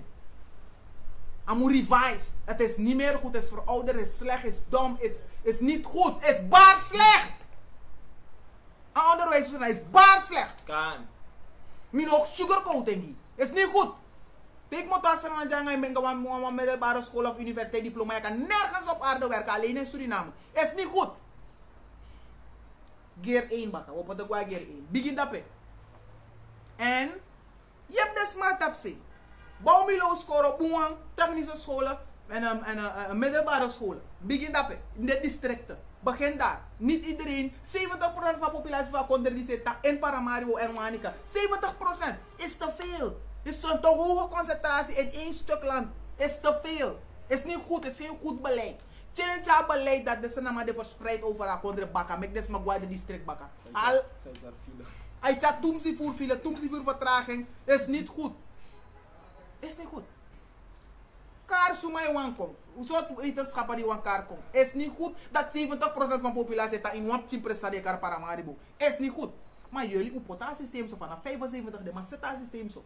Je moet revise. Het is niet meer goed, het is verouderd, het is slecht, het is dom, het is niet goed, het is baar slecht. Een onderwijs is baar slecht. Kan. Min ook sugarcoating. Het is niet goed. Ik moet als een jangen ben een middelbare school of universiteit diploma. Je kan nergens op aarde werken, alleen in Suriname. Het is niet goed. Gear 1 bakken, we moeten gewoon gear 1. Begin dat pe. En je hebt de smart op zich. Bouwmilo scoren, boeang, technische scholen en middelbare scholen. Begin dat pe. In de districten. Begin daar. Niet iedereen. 70% van de populatie van Kondri zit in Paramaribo en Wanica. 70% is te veel. Is zo'n te hoge concentratie in één stuk land. Is te veel. Is niet goed. Is geen goed beleid. Change beleid dat de Suriname de verspreid over a Kondri Baka. Mek des magwaai de district Baka. Al. Hij chat tumsi voor file, tumsi voor vertraging. Is niet goed. Is niet goed. Kaar sumai wankom. Hoe soort wetenschappen die wan kaar kom. Is niet goed dat 70% van de populatie staat in een chip prestade kar Paramaribo. Is niet goed. Maar jullie op potasysteem zo vanaf 75 de maar systeem zo.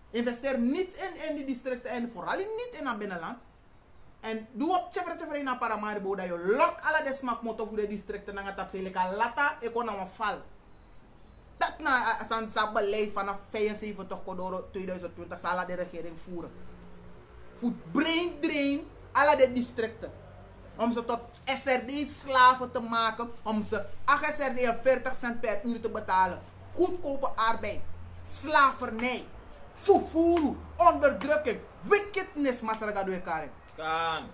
Investeer niets in die districten en vooral niet in het binnenland. En doe op tjeffer in Paramaribo dat je lok alle de smaak motor voor de districten en het tapse leka lata ekona wan val. Dat dat na zijn beleid vanaf 75 door 2020 zal de regering voeren. Voor brain drain alle de districten. Om ze tot SRD-slaven te maken. Om ze 8 SRD en 40 cent per uur te betalen. Goedkope arbeid. Slavernij. Fufuru. Onderdrukking. Wickedness. Masaraga doe Karen. Kan.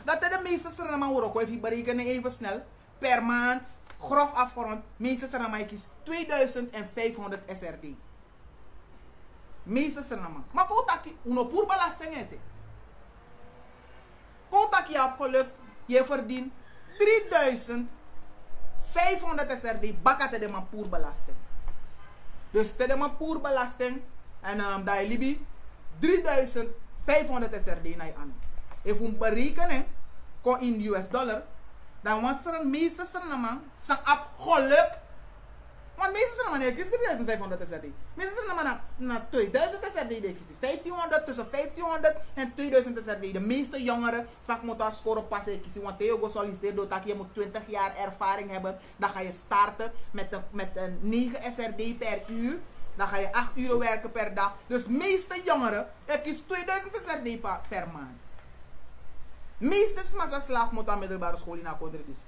Dat de meeste Suriname ook even berekenen even snel. Per maand. Grof afgerond. Meeste Suriname kies 2500 SRD. Meeste Suriname. Maar koutaki. Uno puur belasting eten. Koutaki je hebt geluk. Je verdient 3500 SRD. Bakate de man puur belasting. Dus te de man puur belasting. En dat je libi 3500 SRD naar je aan. If we berekenen in US dollar, dan was er een meeste Suriname zijn op geluk. Want meeste Suriname kies 3500 SRD. Meeste Suriname na 2000 SRD kies 1500, tussen 1500 en 2000 SRD. De meeste jongeren zag moeten scoren passen kiezen. Want je go solliciteren dat je moet 20 jaar ervaring hebben. Dan ga je starten met een 9 SRD per uur. Dan ga je 8 uur werken per dag. Dus meeste jongeren kies 2000 SRD per maand. Meeste massa slaaf moet aan middelbare school in Akodridis.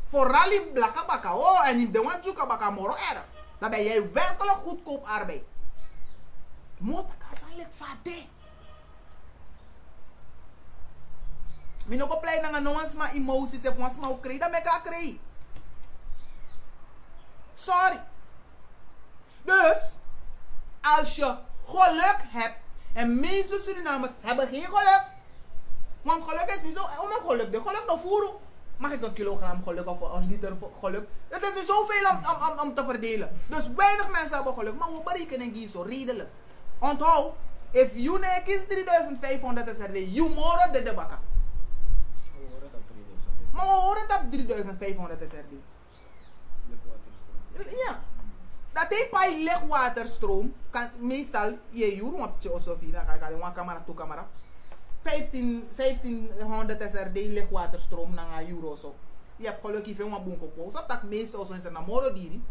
Vooral in Blakabaka, oh, en in de Wanjukabaka moro erg. Dan ben jij werkelijk goedkoop arbeid. Motaka zal ik vade. Min ook blij naar een maar emoties en ons maar ook krijgen, dan ben ik aan krijgen. Sorry. Dus, als je geluk hebt, en meeste Surinamers hebben geen geluk. Want geluk is niet zo, om een geluk, de geluk nog voeren. Mag ik een kilogram geluk of een liter geluk? Het is niet zoveel om te verdelen. Dus weinig mensen hebben geluk, maar we berekenen die zo redelijk. Onthoud, if you nek is 3500 SRD, you more de debaka. Maar we horen dat 3500 SRD. Ja. Dat hij bij lichtwaterstroom, kan meestal je uur, want je osofie, dan ga je een camera toe camera. 1500 SRD lichtwaterstroom naar euro zo. Je hebt geluk even een boenkopo. Dat dat meestal zo in zijn namoro diri.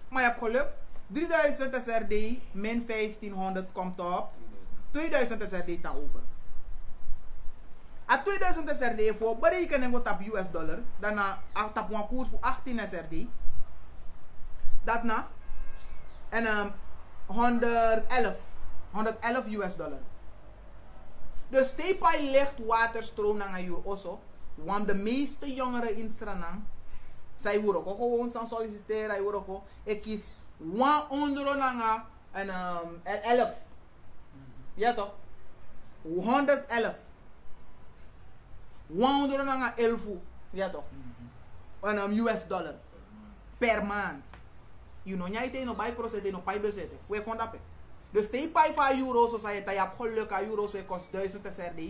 Maar je hebt geluk 3000 SRD min 1500 komt op 2000 SRD ta over. A 2000 SRD voor berekening wat op US dollar. Daarna op een koers voor 18 SRD. Dat na en 111 US dollar. Dus stepa licht waterstroom naar je osso. Want de meeste jongeren in Suriname, zij worden ook gewoon gaan solliciteren. Zij worden ook, ik kies 100 naar en 11. Ja toch? 111. 100 naar 11. Ja toch? En US dollar per maand. You know, jij tegen bij cross tegen op bij bezitten. Hoe komt dat? Dus die pay van euro, zo zei je, dat je hebt geluk aan euro, zo kost 1000 SRD.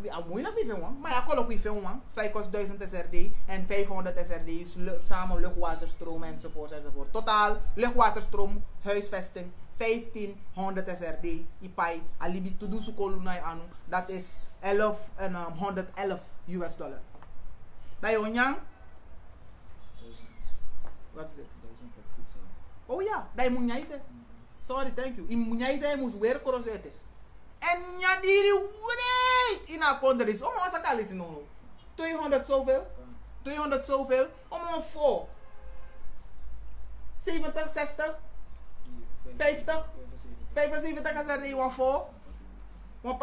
Ja, moeilijk niet man. Maar ja, kan ook niet veel man. Zij kost 1000 SRD en 500 SRD, samen luchtwaterstroom enzovoort enzovoort. Totaal, luchtwaterstroom, huisvesting, 1500 SRD. Die pay, alibi to do so kolunai anu, dat is 111 US dollar. Dat je onyang? Wat is dit? Oh ja, dat je moet niet. Sorry, thank you. In Munyaite moest weer crosseten. En ja, die weet in haar konder is. Wat is dat no? 200 zoveel? 200 zoveel? Om een voor. 70, 60, 50, 75 is er niet voor. Want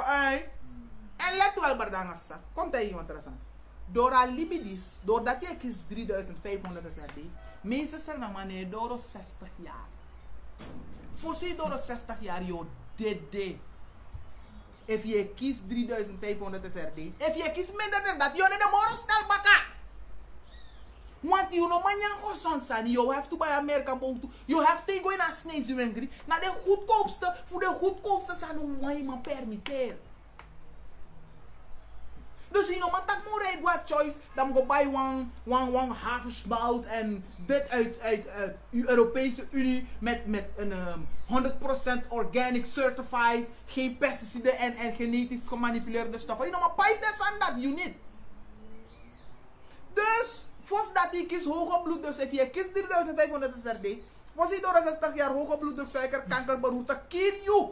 en let wel bardangasa. Komt er iemand eraan? Door haar libidis, doordat je kiest 3500 SRD, mensen zijn nog maar door 60 jaar. Voorzien door 60 jaar, joh, dit. If je kiest 3500 SRD, if je kiest minder dan dat, joh, de morgen snel bakken. Want you know, man, you have to buy Amerika boat. You have to go in a snake you angry. Na de goedkoopste, voor de goedkoopste zijn we man permitteren. Dus je know, man, dat moet ik wat choice. Dan go buy one half spout en dit uit Europese Unie met een 100% organic certified, geen pesticiden en genetisch gemanipuleerde stoffen. You know, maar buy this and that you need. Dus Vos dat die kies hoge bloeddruk, if je kiest 3500 SRD, was hij door 60 jaar hoge bloeddruk, suiker, kanker, beroerte, kill you.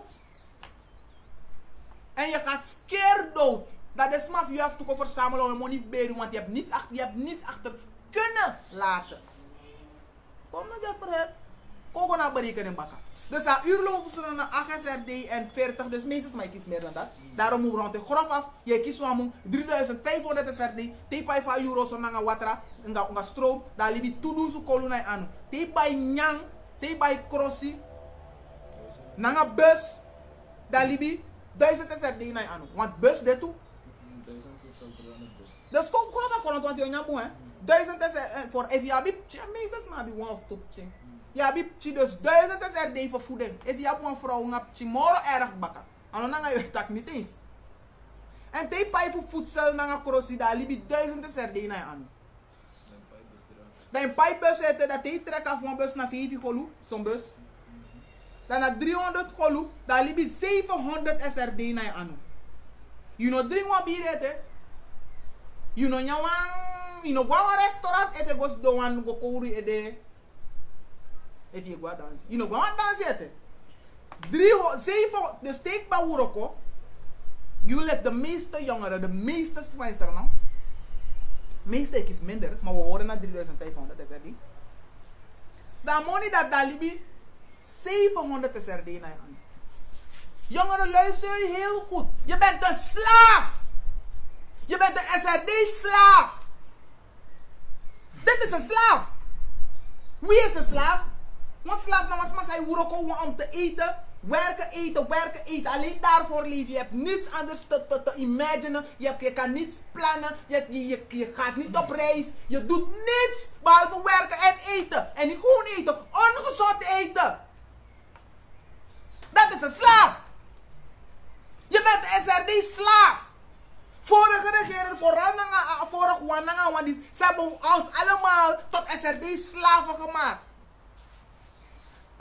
En je gaat scared dood. Dat is maar, je hebt to verzamelen om money beren, want je hebt niets achter kunnen laten. Kom nog dat voor het. Kom naar berekenen bakken. Dus aan uurloon voor een 8 SRD en 40, dus meestal maar je kiest meer dan dat. Daarom moet je rond de grof af, je kiest zo'n 3500 SRD, te bij 5 euro zo naar water, en dan stroom, daar liep je toedoen zo kolonij aan. Te bij nyang, te bij crossie, naar een bus, daar liep je 1000 SRD naar aan. Want bus dit toe. Dus kom dat voor want je nyang hè. 1000 SRD voor even ja, meestal maar bij 1 of 2. Ja, dus 1000 SRD voor voeding. If je hebt een vrouw, dan heb je morgen erg bakken. En dan ga je het niet eens. En die pijp voor voedsel, dan ga je daar liep 1000 SRD naar je aan. Dan pijp bus zetten, dat hij trekt af van bus naar 5 golu, zo'n bus. Dan naar 300 golu, daar liep 700 SRD naar je aan. Je know drink wat bier eten. Je know go een restaurant eten, go do one go kouri eten. If you go dansen. You know, go aan dansen. 7, de steek bij Uroko. You let de meeste jongeren, de meeste Zwijzer, nou. De meeste is minder, maar we horen naar 3500 SRD. Dan money dat daar libi 700 SRD naar je aan. Jongeren, luister je heel goed. Je bent een slaaf. Je bent een SRD-slaaf. Dit is een slaaf. Wie is een slaaf? Want slaaf nou als hij Uroko om te eten, werken, eten. Alleen daarvoor leef je. Je hebt niets anders te imaginen. Je kan niets plannen. Je gaat niet op reis. Je doet niets behalve werken en eten. En niet gewoon eten, ongezond eten. Dat is een slaaf. Je bent een SRD-slaaf. Vorige regering, vorige Wananga, want ze hebben ons allemaal tot SRD-slaven gemaakt.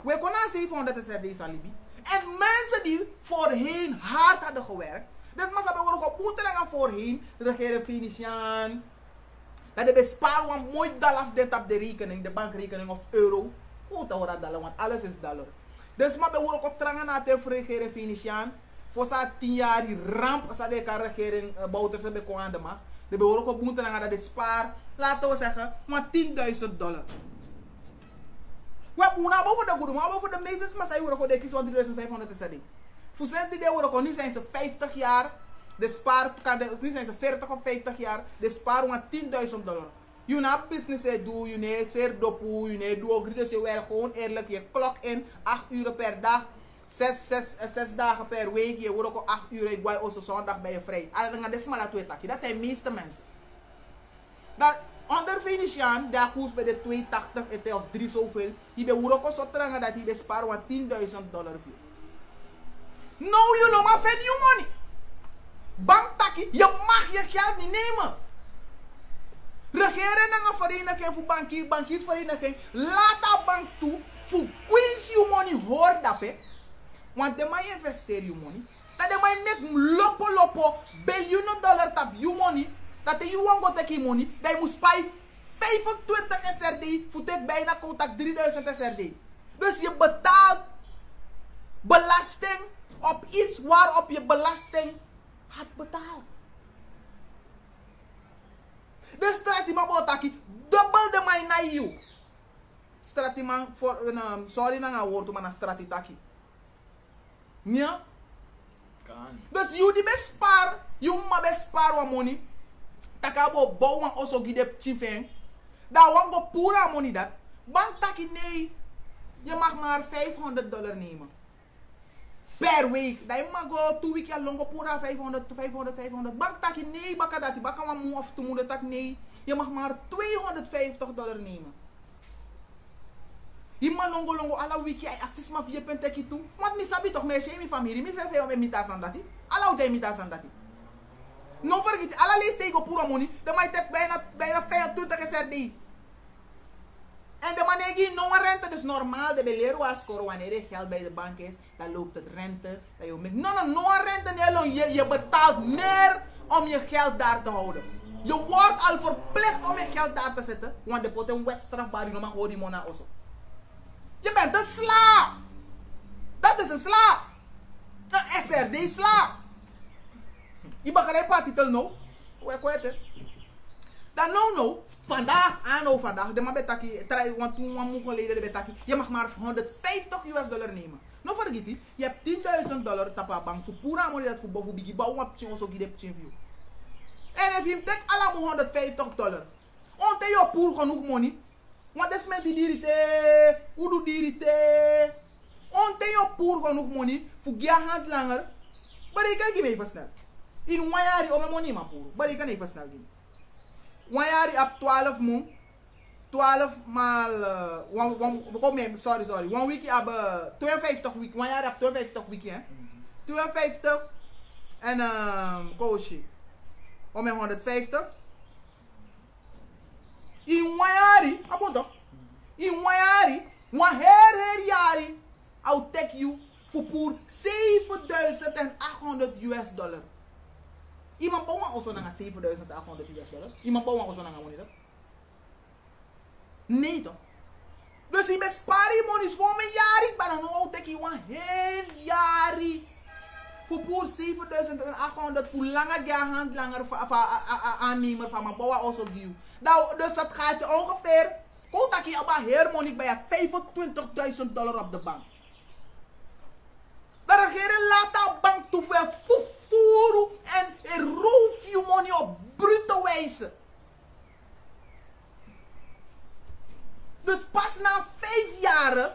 We konden 700 SRD's alibi. En mensen die voorheen hard hadden gewerkt. Dus maar ze hebben ook op boeteringen voorheen. De regering Finician. Dat de bespaar een mooi dollar dit op de rekening. De bankrekening of euro. Goed te horen dollar, want alles is dollar. Dus maar we ook op trangen naar de regering Finician. Voor zo'n 10 jaar die ramp. Ze de regering Bouters hebben komen aan de macht. De hebben ook op boeteringen dat de spaar. Laten we zeggen, maar $10,000. We hebben boven de goede, maar boven de meeste maar zijn we ook de 3500 SRD. Voor ze die ook nu zijn ze 50 jaar, de spaar nu zijn ze 40 of 50 jaar, de spaar om $10,000. Je hebt business doen, je hebt zeer dopu, je doet ook dus je werkt gewoon eerlijk, je klok in 8 uur per dag, 6 dagen per week, je wordt ook 8 uur, ik ook zondag ben je vrij. Dat is maar dat twee takjes, dat zijn de meeste mensen. Dat, onder Venetiaan, daar koers bij de 280 of 3 zoveel. Je bent ook zo trangen dat je bespaart wat $10,000 voor. No, you know, maar vet je money. Banktaki, je mag je geld niet nemen. Regeren naar een vereniging voor bankiersvereniging. Laat dat bank toe. Voor queens je money, hoor dat hè. Want de mij investeer je money. Dat de mij make lopo biljoenen dollar tap je money. Dat je want go take money, dat je moet sparen 25 SRD voor dit bijna contact 3000 SRD. Dus je betaalt belasting op iets waarop je belasting had betaald. Dus stratiman botaki, dubbel de mij naar you. Stratiman voor sorry na woord maar na stratitaki. Ja? Kan. Dus you die bespaar, you ma bespaar wat money. Takabo bouwen also gide chifeng. Daar want go pura money dat. Bank taki nee. Je mag maar $500 nemen. Per week. Dat je mag go 2 weken lang go pura 500. Bank taki nee baka dat. Baka ma moe of te moeder tak nee. Je mag maar $250 nemen. Je mag longo alla wiki ay access ma via penteki toe. Want mi sabi toch meer mijn familie. Mi serve om mita sandati. Alla ujai mita sandati. Non vergeet, alle lees tegen pura money, dan maakt het bijna 25 SRD. En de manier no rente, dus normaal, de belero was scoren wanneer je geld bij de bank is, dan loopt het rente. No rente, nee, je betaalt meer om je geld daar te houden. Je wordt al verplicht om je geld daar te zetten, want de pot een wet strafbaar, je mag horen mona also. Je bent een slaaf. Dat is een slaaf. Een SRD-slaaf. Je begrijpt wat titel nou? Hoe weet het? Dan nou, vandaag, vandaag, de man betaki, want toen we mogen leden de betaki, je mag maar $150 nemen. Nou vergeet je, je hebt $10,000 tapa bank voor pura money dat voor boven bigi bouw wat je zo gide ptien view. En if je tek allemaal $150, onte je poer genoeg money, want des met die dirite, hoe doe dirite, onte je poer genoeg money, voor je hand langer, maar ik kan even snel. In een jaar om money maar poer, maar ik kan even snel gaan. Een jaar op 12 maand, 12 maal, sorry, 1 week op 52 week, 1 jaar op 52 week, hè? 52 en koosje, om 150. In 1 jaar, abonto, in 1 jaar, een heel jaar, I'll take you voor poer $7,800. Iemand bouwt also naar $7,800. Iemand bouwt also naar money dat? Nee toch? Dus je bespaart je money voor mijn jaar. Ik ben dan ook een heel jaar. Voor poer $7,800 voor lange handlanger aannemer van mijn bouwen also give. Dus dat gaat je ongeveer. Komt dat je op een heel money bij $25,000 op de bank. De regering laat de bank toe vervoeren en roof je money op brute wijze. Dus pas na 5 jaar,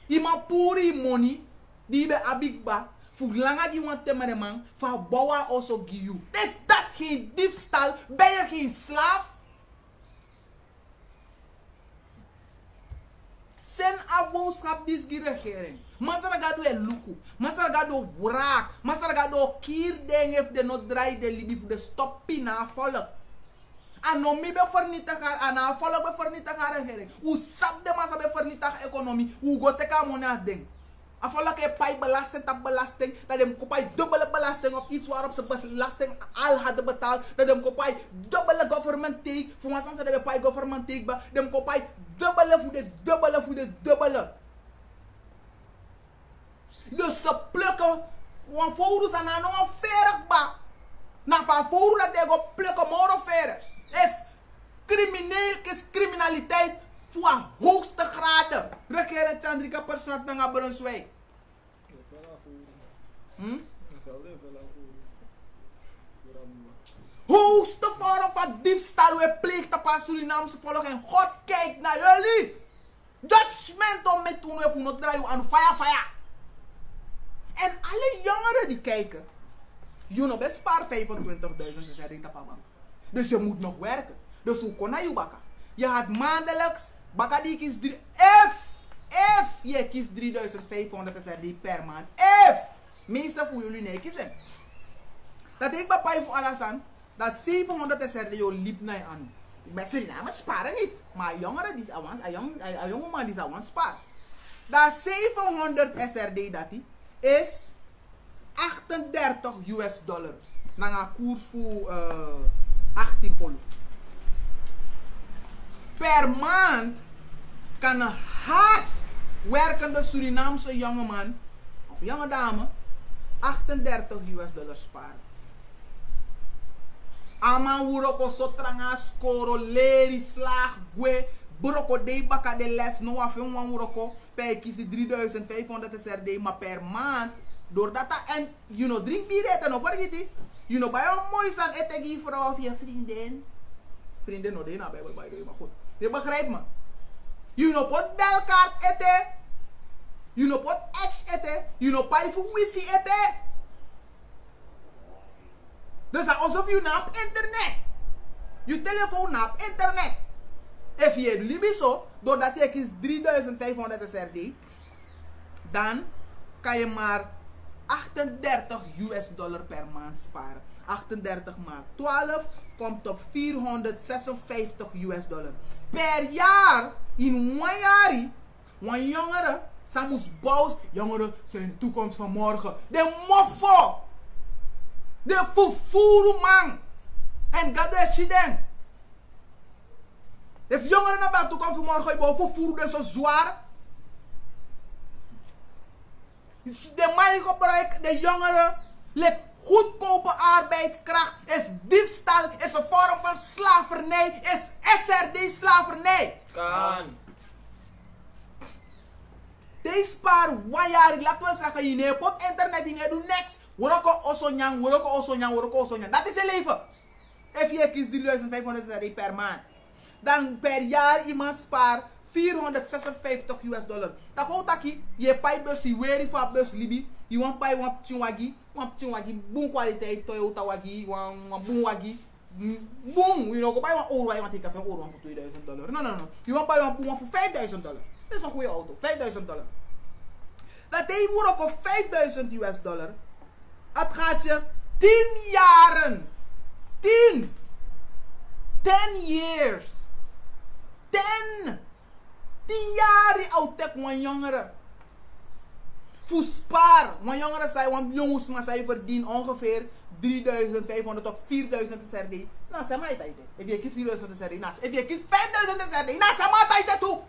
iemand puri money, die bij abigba, voor langer die want temere man, van bouwen also give you. Is dat geen diefstal? Ben je geen slaaf? Zijn aboonschap die regering. Masaragado e luku. Masaragado wraak. Masaragado kier dingen de no draai de libi voor de stoppi na volk. Anomi be vernietigen. Ana volk be vernietigen regering. Hoe sap de massa be vernietigen economie. Hoe go teka mona ding. A volk e pai belasting tap belasting. Dat dem kopai dubbele belasting op iets waarop ze belasting al hadden betaald. Dat dem kopai dubbele government take. Voor mij zijn ze de pai government take ba. Dem kopai dubbele voor de dubbele. Dus ze plukken, want voor ze naar een verig ba. Na van voor dat ze plukken moro verig. Is crimineel, is criminaliteit voor hoogste graden. Regeren Chandrika persoon naar Brunswijk. Hoogste vorm van diefstal we pleegt op aan Surinaamse volk en God kijkt naar jullie. Judgment om met toen we voor het draaien aan fire. En alle jongeren die kijken, je nog best spaar $25,000 is er in de papa. Dus je moet nog werken. Dus hoe kon je bakken? Je had maandelijks, bakken die kiest F, je kiest $3,500 per maand. F, meestal voor jullie nee kiezen. Dat ik bij voor alles aan, dat $700 je liep naar je aan. Ik ben ze namen sparen niet, maar jongeren die avans, een jongeman die avans spaart. Dat $700 SRD dat die is $38. Na een koers voor 18 polo. Per maand kan een hard werkende Surinaamse jongeman of jonge dame $38 sparen. Ama wuroko sotranga skoro leri slag gwe broko de baka de les no afin wan wuroko per kisi $3,500 SRD maar per maand door data en you know drink bier eten no vergeet je you know bij een mooi san eten die vrouw of je vriendin no de na bij maar goed je begrijpt me you know pot belkaart eten you know pot edge eten you know pai voor wifi eten. Dus alsof je naar internet. Je telefoon naar internet. If je het liever zo, doordat je kiest $3,500 SRD, dan kan je maar $38 per maand sparen. 38 maal 12 komt op $456 per jaar. In 1 jaar, een jongere, Samus Bous, jongeren zijn de toekomst van morgen. De moffo! De vervoeren man. En dat is je ding. If jongeren naar buiten komen vanmorgen, je bent vervoerd zo zwaar. De man gebruikt de jongeren. Goedkope arbeidskracht is diefstal, is een vorm van slavernij, is SRD-slavernij. Kan. Deze paar jaar, laten we zeggen, je neemt op internet, je doet niks. Woroko osonyang. Dat is het leven. If je kiest 3500 SRD per maand, dan per jaar iemand spaart $456. Dan komt dat je pay bus, je weer van bus Libi, je want pay wan chingwagi, boom kwaliteit Toyota wagi, wan boom wagi, boom, you know, go buy wan ouro, want ik heb een ouro voor $2000. No. Je want pay wan boom voor $5000. Dat is een goede auto, $5000. Dat hij wordt ook op $5000. Het gaat je 10 jaren. 10 years. 10 jaar die oud wan jongeren. Voor spaar. Wan jongeren zei, wan jongens maar zij verdienen ongeveer 3500 tot 4000 SRD. Nou, zeg maar het uit. If je kiest 4000 SRD, nou, if je kiest 5000 SRD, nou, zeg maar het uit toe.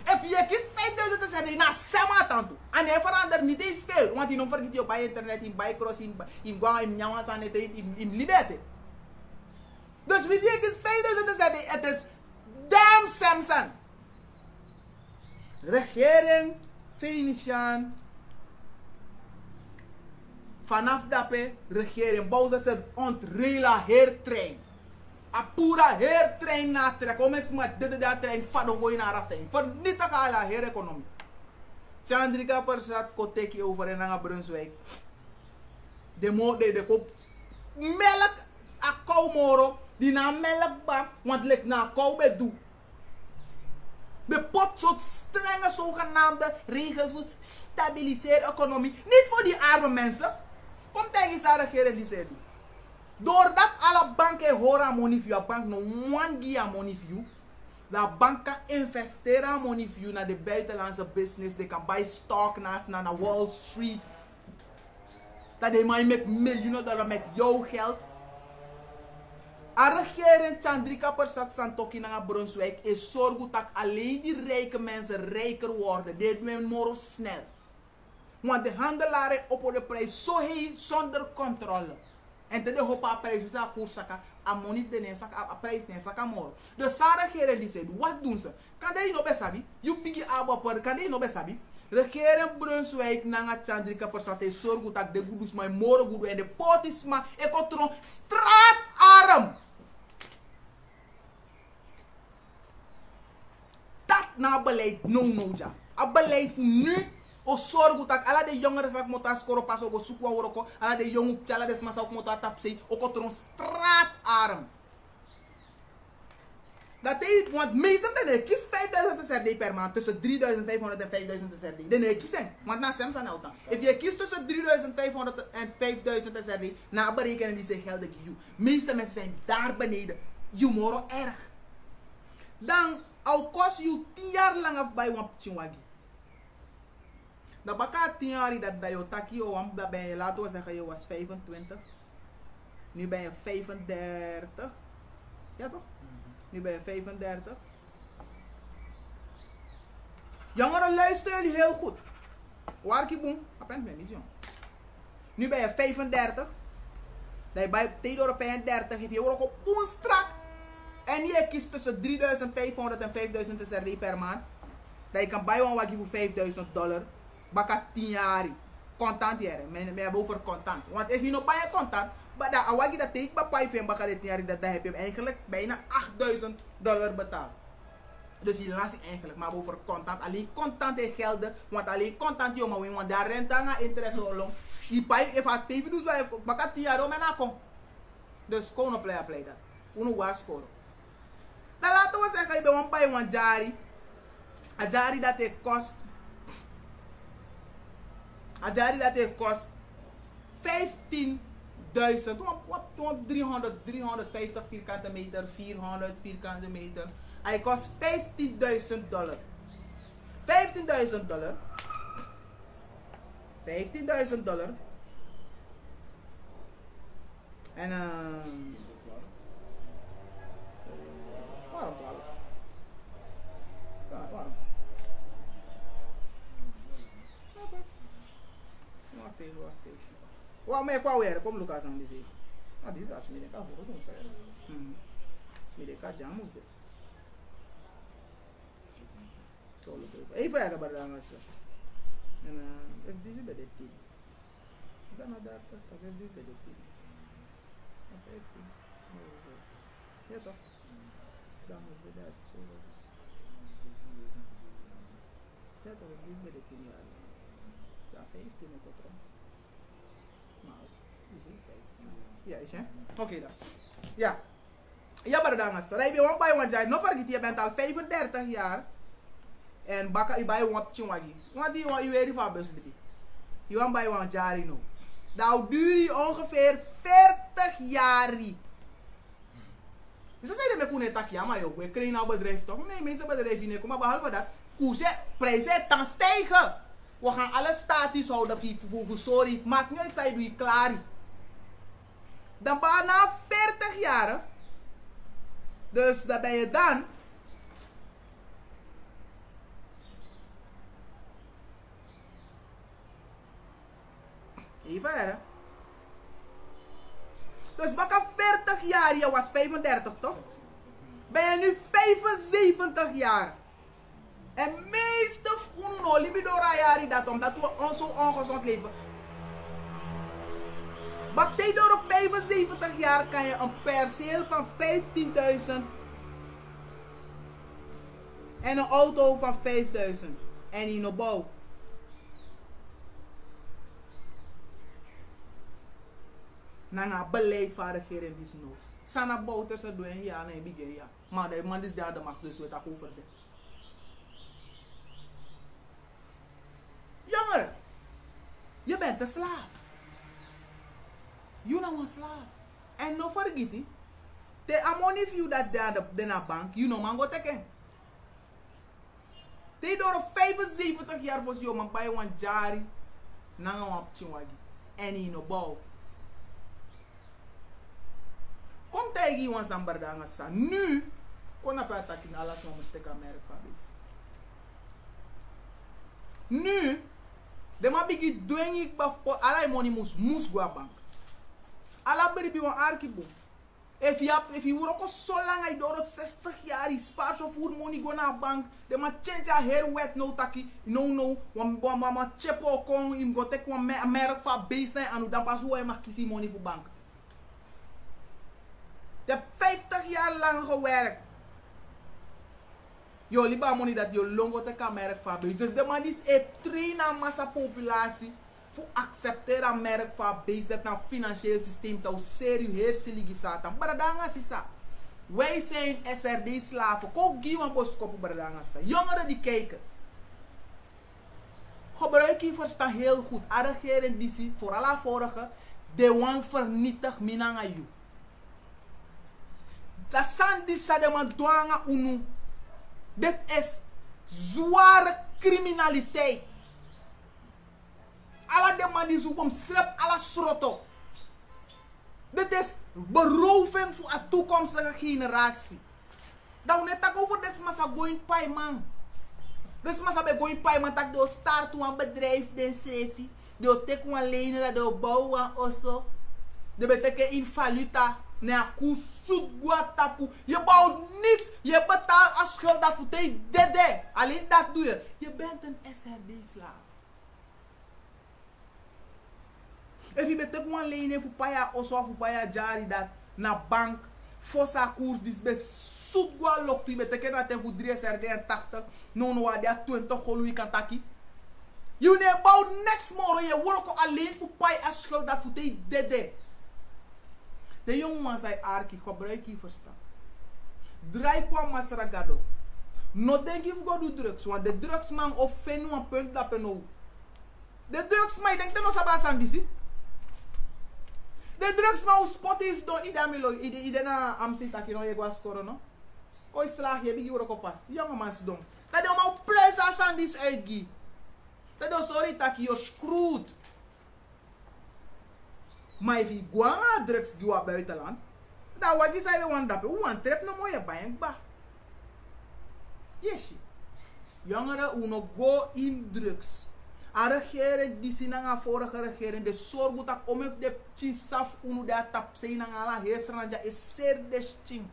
If je kiest 5000 SRD, nou, zeg maar het aan toe. En hij verandert niet eens veel. Want je nog vergeet je bij internet, in bijcross, in Guam, in Nyawasan, in Libete. Dus wie zie ik is 5000 SRD, het is damn Samson. Regering, Venetiaan. Vanaf dat regering bouwde ze ontrela heertrein. A pura heertrein na trek. Om eens met dit trein van gooi naar Rafijn. Vernietig alle heer-economie. Chandrika Persat koteki over in Nanga Brunswijk. De kop melk a kou moro. Die na melk bak. Want lek na kou be doe. De pot soort strenge zogenaamde regels voor stabiliseren economie. Niet voor die arme mensen. Kom tegen zijn regering die zei. Doordat alle banken horen money view, bank no one give money view. De banken investeren money view naar de buitenlandse business. They can buy stock naar Wall Street. Dat they might make $miljoenen met jouw geld. A regering Chandrika Persat Santoki naar Brunswijk is zorgen dat alleen die rijke mensen rijker worden. Dit doen moro snel. Want de handelaren op de prijs zo heet zonder controle. En de hopa prijs is a koersaka, a money de nesaka, a prijs nesaka moro. Dus de regering die zegt, wat doen ze? Kan die nog besabi? You bigi abapor, kan die nog besabi? Regering Brunswijk nanga Chandrika Persat is zorgen dat de goedus maar moro goedu en de potisma ekotron straatarm. Dat na beleid no ja. A beleid voor nu o zorgen dat alle de jongeren sak mota skoro pas o sukwa woroko, alle de jongu chala des masa mota tapse o kotron straatarm. Dat is want meestal dan kies 5000 SRD per maand tussen 3500 en 5000 SRD. Dan kies zijn, want na Samsa nou dan. If je kiest tussen 3500 en 5000 SRD, na berekenen die zijn geldig you. Meeste mensen zijn daar beneden. You moro erg. Dan al kost je 10 jaar lang af bij een chinwagi. Dan baka 10 jaar dat je taki o dat ben je, laten we zeggen je was 25. Nu ben je 35. Ja toch? Nu ben je 35. Jongeren, luisteren jullie heel goed. Waar kieboom? Append mijn mission. Nu ben je 35. Dat je bij Theodore 35 heeft je ook op strak. En je kiest tussen 3500 en 5000 SRD per maand. Dat je kan bij een waggie voor $5000. Baka 10 jaar. Contant hier. Men hebben over contant. Want als je nog bij je contant. Maar dat awagi dat ik bij 5 jaar dat heb je eigenlijk bijna $8000 betaald. Dus die las ik eigenlijk maar over contant. Alleen contant is gelden. Want alleen contant joh maar win. Want daar rente aan interesse long. Die pijp heeft had 5 dus wij baka 10 jaar om en aankom. Dus gewoon op play dat. Uno was scoren. Dan laten we zeggen je bent een pijp van jari. Een jari dat het kost. Een jari dat het kost 15.000, 350 vierkante meter, 400 vierkante meter. Hij kost $15.000. $15.000. $15.000. En waarom? Waarom? Oké. Wacht even. Waarom ben je qua weer? Kom Lucas aan deze. Ah, die is als midden kan voor doen. Midden kan jamus dus. Even kijken bij de angst. En if this is bij de team. Dan naar daar toch, if this is bij de team. Of 15. Ja toch? Dan moet je dat zo. Ja toch, if this is bij de team. Ja, 15 ook al. Nou, is het 15. Ja, is hè? Oké dan. Ja. Ja, maar dan is het. Want bij ons jij, nog vergeet je bent al 35 jaar. En baka i bij wat chingwagi. Want die want je weet van bus dit. Je want bij want jari no. Nou duurt ongeveer 40 jaar. Dus dat zei de me tak ja maar joh, we krijgen nou bedrijf toch? Nee, mensen bedrijf niet, maar behalve dat koersen prijzen dan stijgen. We gaan alle statisch houden voor sorry, maakt niet uit zij doe klaar. Dan na 40 jaar. Dus dan ben je dan. Even hè. Dus baka 40 jaar, je was 35 toch? Ben je nu 75 jaar? En meeste vroegen libidora jari dat omdat we ons zo ongezond leven. Maar door 75 jaar kan je een perceel van 15.000 en een auto van 5.000 en in een bouw. Nanga beleid van de regering is no. Sana bouters er doen ja nee bigge ja. Maar de man is daar de macht dus we tak over de. Jongen, je bent een slaaf. You know een slaaf. En no forget it. The amount of you that de na bank, you know man go teken. Te door 75 jaar voor jou man bij een jari. Nanga wan pchingwagi. En in no bouw. Kom tegen iemand aan bardanga sa. Nu, kon ik attacken alles wat we steken merk van is. Nu, de man begint doen ik baf alle money mus go bank. Alla beribi wan arkibo. If you work so lang I door 60 jaar i spaar so voor money go na bank, de man change a hair wet no taki. No, wan chepo kon im go tek wan merk van base en dan pas hoe hij mag kiezen money voor bank. Je hebt 50 jaar lang gewerkt. Je liba money dat je longo te kan merk van base. Dus de man is een trainer massa populatie voor accepteren een merk van base dat een financieel systeem zou serieus silly satan. Bradanga sisa. Wij zijn SRD slaven. Kom give een boskop bradanga sa. Jongeren die kijken. Gebruik je verstand heel goed. Arregeren die zie vooral vorige. De wan vernietig minanga you. Dat sandi sa de man douanga unu. Dit is zware criminaliteit. Alla de man die zoeken strep alla sroto. Dit is beroving voor een toekomstige generatie. Dat we net over deze massa going pay man. Deze massa be going pay man tak de start een bedrijf de sefi. De tek een lenen de bouwen also. De beteken in valuta. Na kusut guatapu. Je bouwt niets. Je betaalt als schuld dat voor te dede. Alleen dat doe je. Je bent een SRD-slaaf. If je betekent een lening voor paya oso voor paya jari dat na bank. Fossa koers dis best zoet gualok. Je betekent dat je voor 3 SRD en 80. Non wadia 20 golui kan taki. Je ne bouwt niks more. Je wordt ook alleen voor paya als schuld dat voor te dede. De jongen zei arki, gebruik je verstand. Draai kwam masragado. No denk je voor de drugs, want de drugsman of fenu een punt dat peno. De drugsman, ik denk dat we sabas aan die. De drugsman spot is door idamilo, idena amsita kino je was scoren no. Oi slag je bigi word pas. Jonge man dom. Dat de man plus as aan die uitgi. Dat de sorry tak je screwed. Maar if je gewoon drugs gaat buitenland, dan wat je zei we want dat we want trip no mooie bank ba. Yes. Jongeren uno go in drugs. A regering die zien aan vorige regering de zorg dat om de chisaf uno da tap zijn aan ala hesranja is zeer desching.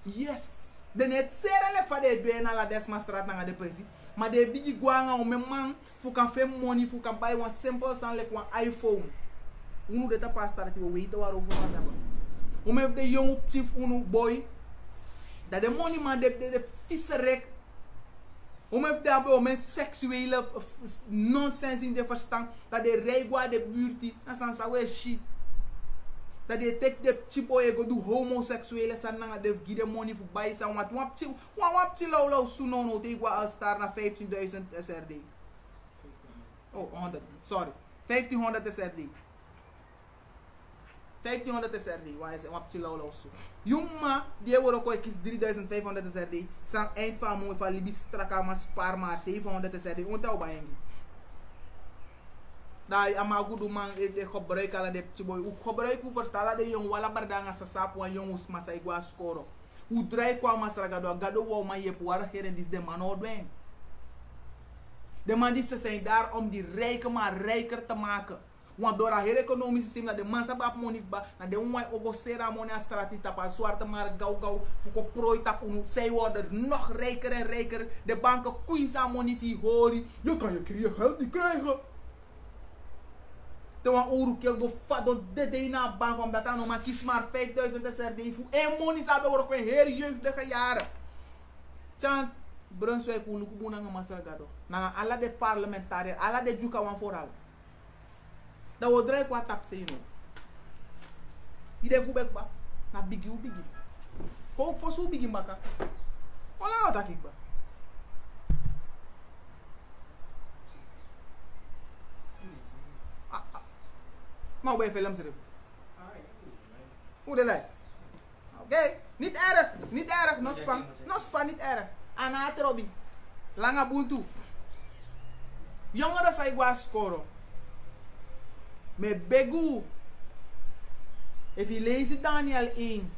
Yes. De net serelek van de doen na la desma straat na de presi. Maar de bigi guanga o man fu kan fe money fu kan buy one simple sound like one iPhone. Uno de tapa start we wait waarover van hebben. Om heeft de jong chief uno boy dat de money man de visserek. Om heeft daarbij om een seksuele nonsense in de verstand dat de regwa de buurt na san sawe shit. Dat de take de chipo e go do homoseksuele sananga de give the money for buy some wat wap chi low suno no te gwa star na 15.000 SRD. Oh 100 sorry 1500 SRD. 1500 SRD waar is wap chi low su. Jumma die word ook kies 3500 SRD. Sang eind van mo van libi straka maar spaar maar 700 SRD onthou ba yengi. Daar amagu do man de gebruik ala de chiboy u gebruik u verstala de jong wala bardanga sa sapu an jong us masa igwa skoro u drai kwa masraga do gado wo man yep war geren dis de man odwen de man die zijn daar om die rijken maar rijker te maken want door het economisch systeem dat de man sabab money ba na de onwai ogo ceremonie strati tapa zwarte maar gau fuko prooi tap unu zij worden nog rijker en rijker de banken kuisa money fi hori je kan je geld niet krijgen. Toen ouro que eu dou fado de na bank omdat aan maar kies maar 5000 SRD voor en money sabe worden voor heel jeugdige jaren. Chan Brunswick ulu kubuna nga masragado. Na ala de parlementariër, ala de juka wan vooral. Da wo drai kwa tap se no. Ide kubek ba na bigi. Ko fosu bigi maka. Wala ta kikba. Maar bij films erop. Hoe de lijn? Oké, niet erg, no span, niet erg. Anaat Robin, lange buntu. Jongeren zijn gwa scoren. Met begu. If je leest Daniel 1,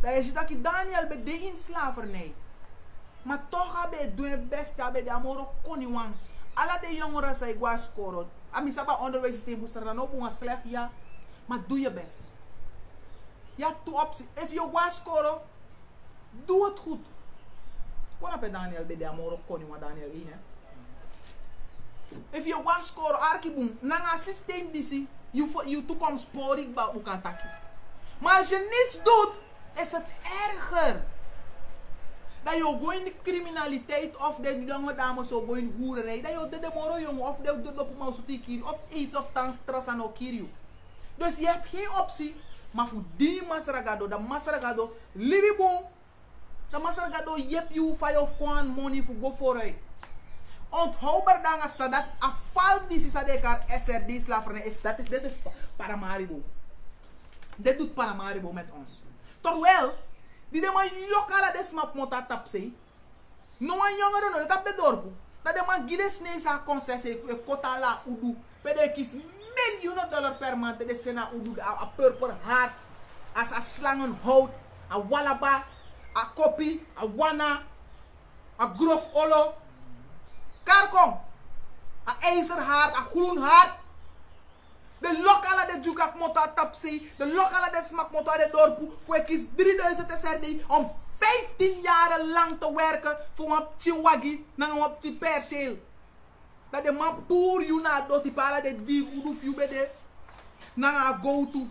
dan is het dat je Daniel bij de inslavernij. Maar toch heb je het beste, heb je de amoro koniwang. Alle de jongeren zijn gwa scoren. Amisaba onderwijssysteem moet er dan ook een slecht, ja. Maar doe je best. Je hebt twee opties. If je gaat scoren, doe het goed. Wat heb je Daniel bij de amoro koning wat Daniel 1, hè? If je gaat scoren, arkiboom, na een systeem die je toekomst sporig bij hoe kan takje. Maar als je niets doet, is het erger. Dat je ook in de criminaliteit of de jonge dames zo in hoererij. Dat je de moro jongen of de lopemausotie of iets of tans aan okiriu. Dus je hebt geen optie. Maar voor die masragado, dat masragado, libibon. Dat masragado, je hebt je 5 kwaan money voor go vooruit. Onthoudbaar dan als dat afval die ze dekar SRD slavernij is. Dit is Paramaribo. Dit doet Paramaribo met ons. Toch wel. Die de man lokale desmap mota tapse. No one jongeren no dat de dorpu. Dat de man gide snee sa concessie e kota la udu. Pede kis $1,000,000 per maand de sena udu a purper hart. As a slangenhout, a walaba, a kopi, a wana, a grof olo. Karkom. A ijzerhaard, a groen hart. De lokale de jukak mota tapsi, de lokale de smak mota de dorpu, kwek is 3000 SRD om 15 jaar lang te werken voor een chiwagi na een perceel. Dat de man poer you na doti pala de die udu fiu bede na go to.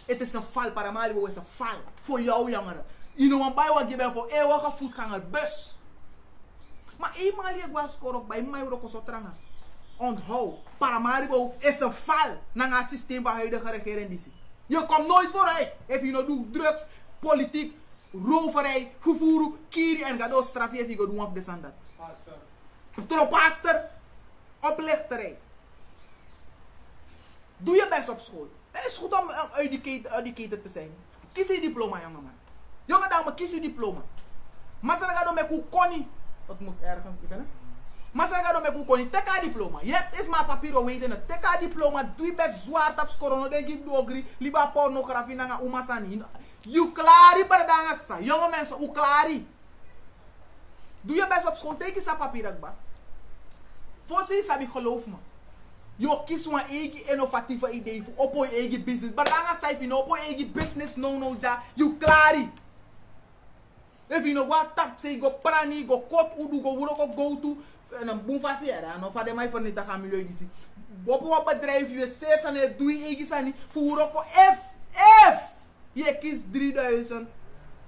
Het is een val Paramaribo, is een val voor jou jongeren. Je know een bij wat je bent voor eeuwige voetganger bus. Maar eenmaal je was scoren bij mij ook zo trangen. Onthoud, Paramaribo is een val naar het systeem van huidige regering. Je komt nooit vooruit. If je nou doet drugs, politiek, roverij, vervoer, kiri en gaat straf je doen of de sandat. Pastor, oplichterij. Doe je best op school. Het is goed om educated te zijn. Kies je diploma, jongeman. Jonge dame, kies je diploma. Maar ze gaan met hoe kon dat moet ergens, Masraga do me ku koni teka diploma. Yep, is ma papiro weten. Teka diploma, doe best zwaar tap scoren. No den give dogri, liba pornografie nanga umasani. You klari berdanga sa. Jonge mensen, u klari. Doe je best op school, teken sa papier akba. Voorzien sabi geloof me. Je kies een eigen innovatieve idee voor op je eigen business. Maar dan ga je op je eigen business no ja. You klari. If you know what tap say go prani go kop udu go wuro go to en een boom fasera. No fa de mai van niet dat gaan milieu disi. Op een bedrijf je zeer aan het doe je eigen sani voor wuro ko F. Je kies 3000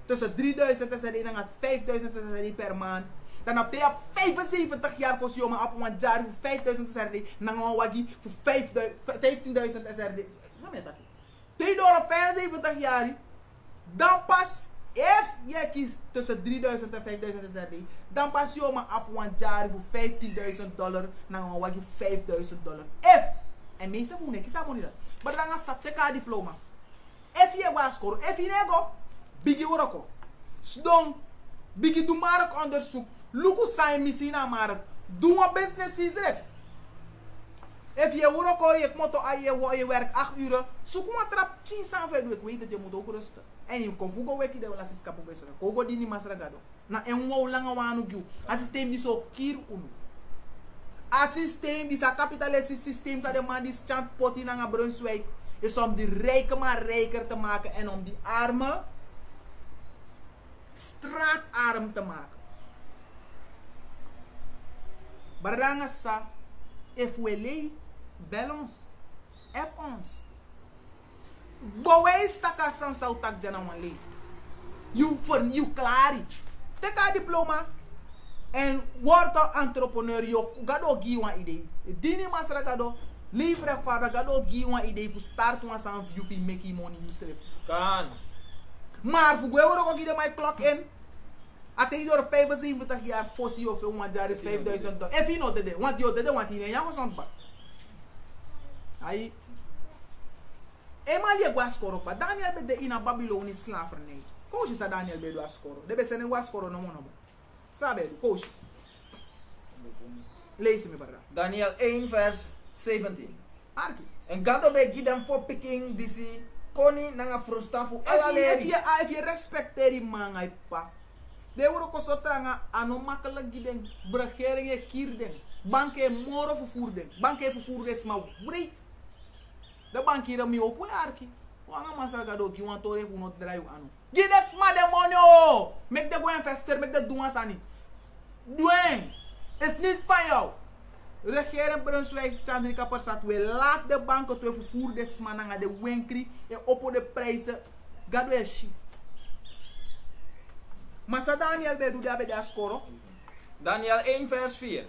tussen 3000 en 5000 per maand. Dan heb je 75 jaar voor zo'n op een jaar voor 5000 SRD. Dan gaan we voor 15.000 SRD. Twee door 75 jaar. Dan pas, if je kiest tussen 3000 en 5000 SRD. Dan pas je op een jaar voor $15.000. Dan gaan we $5.000. If. En mensen moeten niet kiezen. Maar dan gaan we een diploma. If je was scoren. If je nego. Bigi woroko. Sdong. Bigi doe maar ook onderzoek. Luku sai misina maar doe een business visref. If je woroko je motto je werk 8 uur, zoek maar trap 10 sanve doe ik weet dat je moet ook rusten. En je kan voegen weki de wala siska professor. Kogo di ni masragado. Na en wo langa wanu gyu. A systeem di so kir unu. A systeem di sa kapitalistische systeem sa de man die chant poti na Brunswijk is om die rijken maar rijker te maken en om die armen straatarm te maken. Barangasa, if we lay, bel ons, app ons. Bowe staka san sautak jana wan lay. You klari. Teka diploma en word entrepreneur yo gado gi wan idee. Dini masra gado livre fara gado gi wan idee fu start wan san you fi make money yourself. Kan. Maar voor we ook hier mijn klok in. At je door 75 jaar fossie of een jaar $5.000. If you know dat, want je dat want je ja was ontbak. Ai. Eenmaal je was koropa. Daniel be de in een Babylonische slavernij. Coach is Daniel be was koro. De be zijn was koro no mono. Sabe, coach. Lees me bara. Daniel 1 vers 17. Arki. En God be give them for picking disi koni nanga frustafu alaleri. If you respecteer die man ai pa. De woro ko sotranga ano makkelijk giden regering e kirden banke moro vervoerden banke vervoerden sma wri de bankiera mi opo arki wanga masarga do ki wan tore fu not drive anu gide sma de money o make de go investor make de doen sani doen is niet van jou regering Brunswijk Chandrika Persat we laat de banken te vervoerden sma nanga de winkri en opo de prijzen gado e shit. Maar Daniel be doe daarbij dat scoren. Daniel 1 vers 4.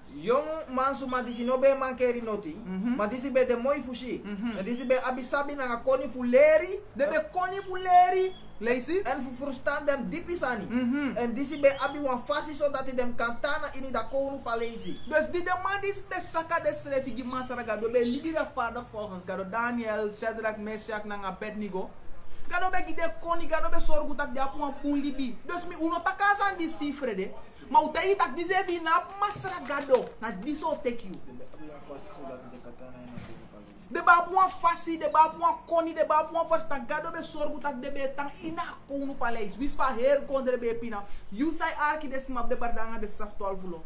Jong man so man disi no be man keri noti. Maar disi be de mooi fushi. En disi be abisabi na koni fuleri. De be koni fuleri. Leesi. En voor verstaan dem dipisani. En disi be abi wan fasi zodat hij dem kantana in da konu palesi. Dus die de man die be saka de srefigi masaraga do be libira vader volgens gado Daniel, Shadrach, Meshach na Abednego. Gado be gide koni gado be sorgu tak dia pun pun libi. Dus mi uno takasan dis fi frede. Ma utai tak disevi na masra gado. Na diso take you. De ba pun fasi, de ba pun koni, de ba pun first tak gado be sorgu tak de be tang ina konu paleis. Wis fa her kondre be pina. You sai arki des map de bardanga de saftwal fulo.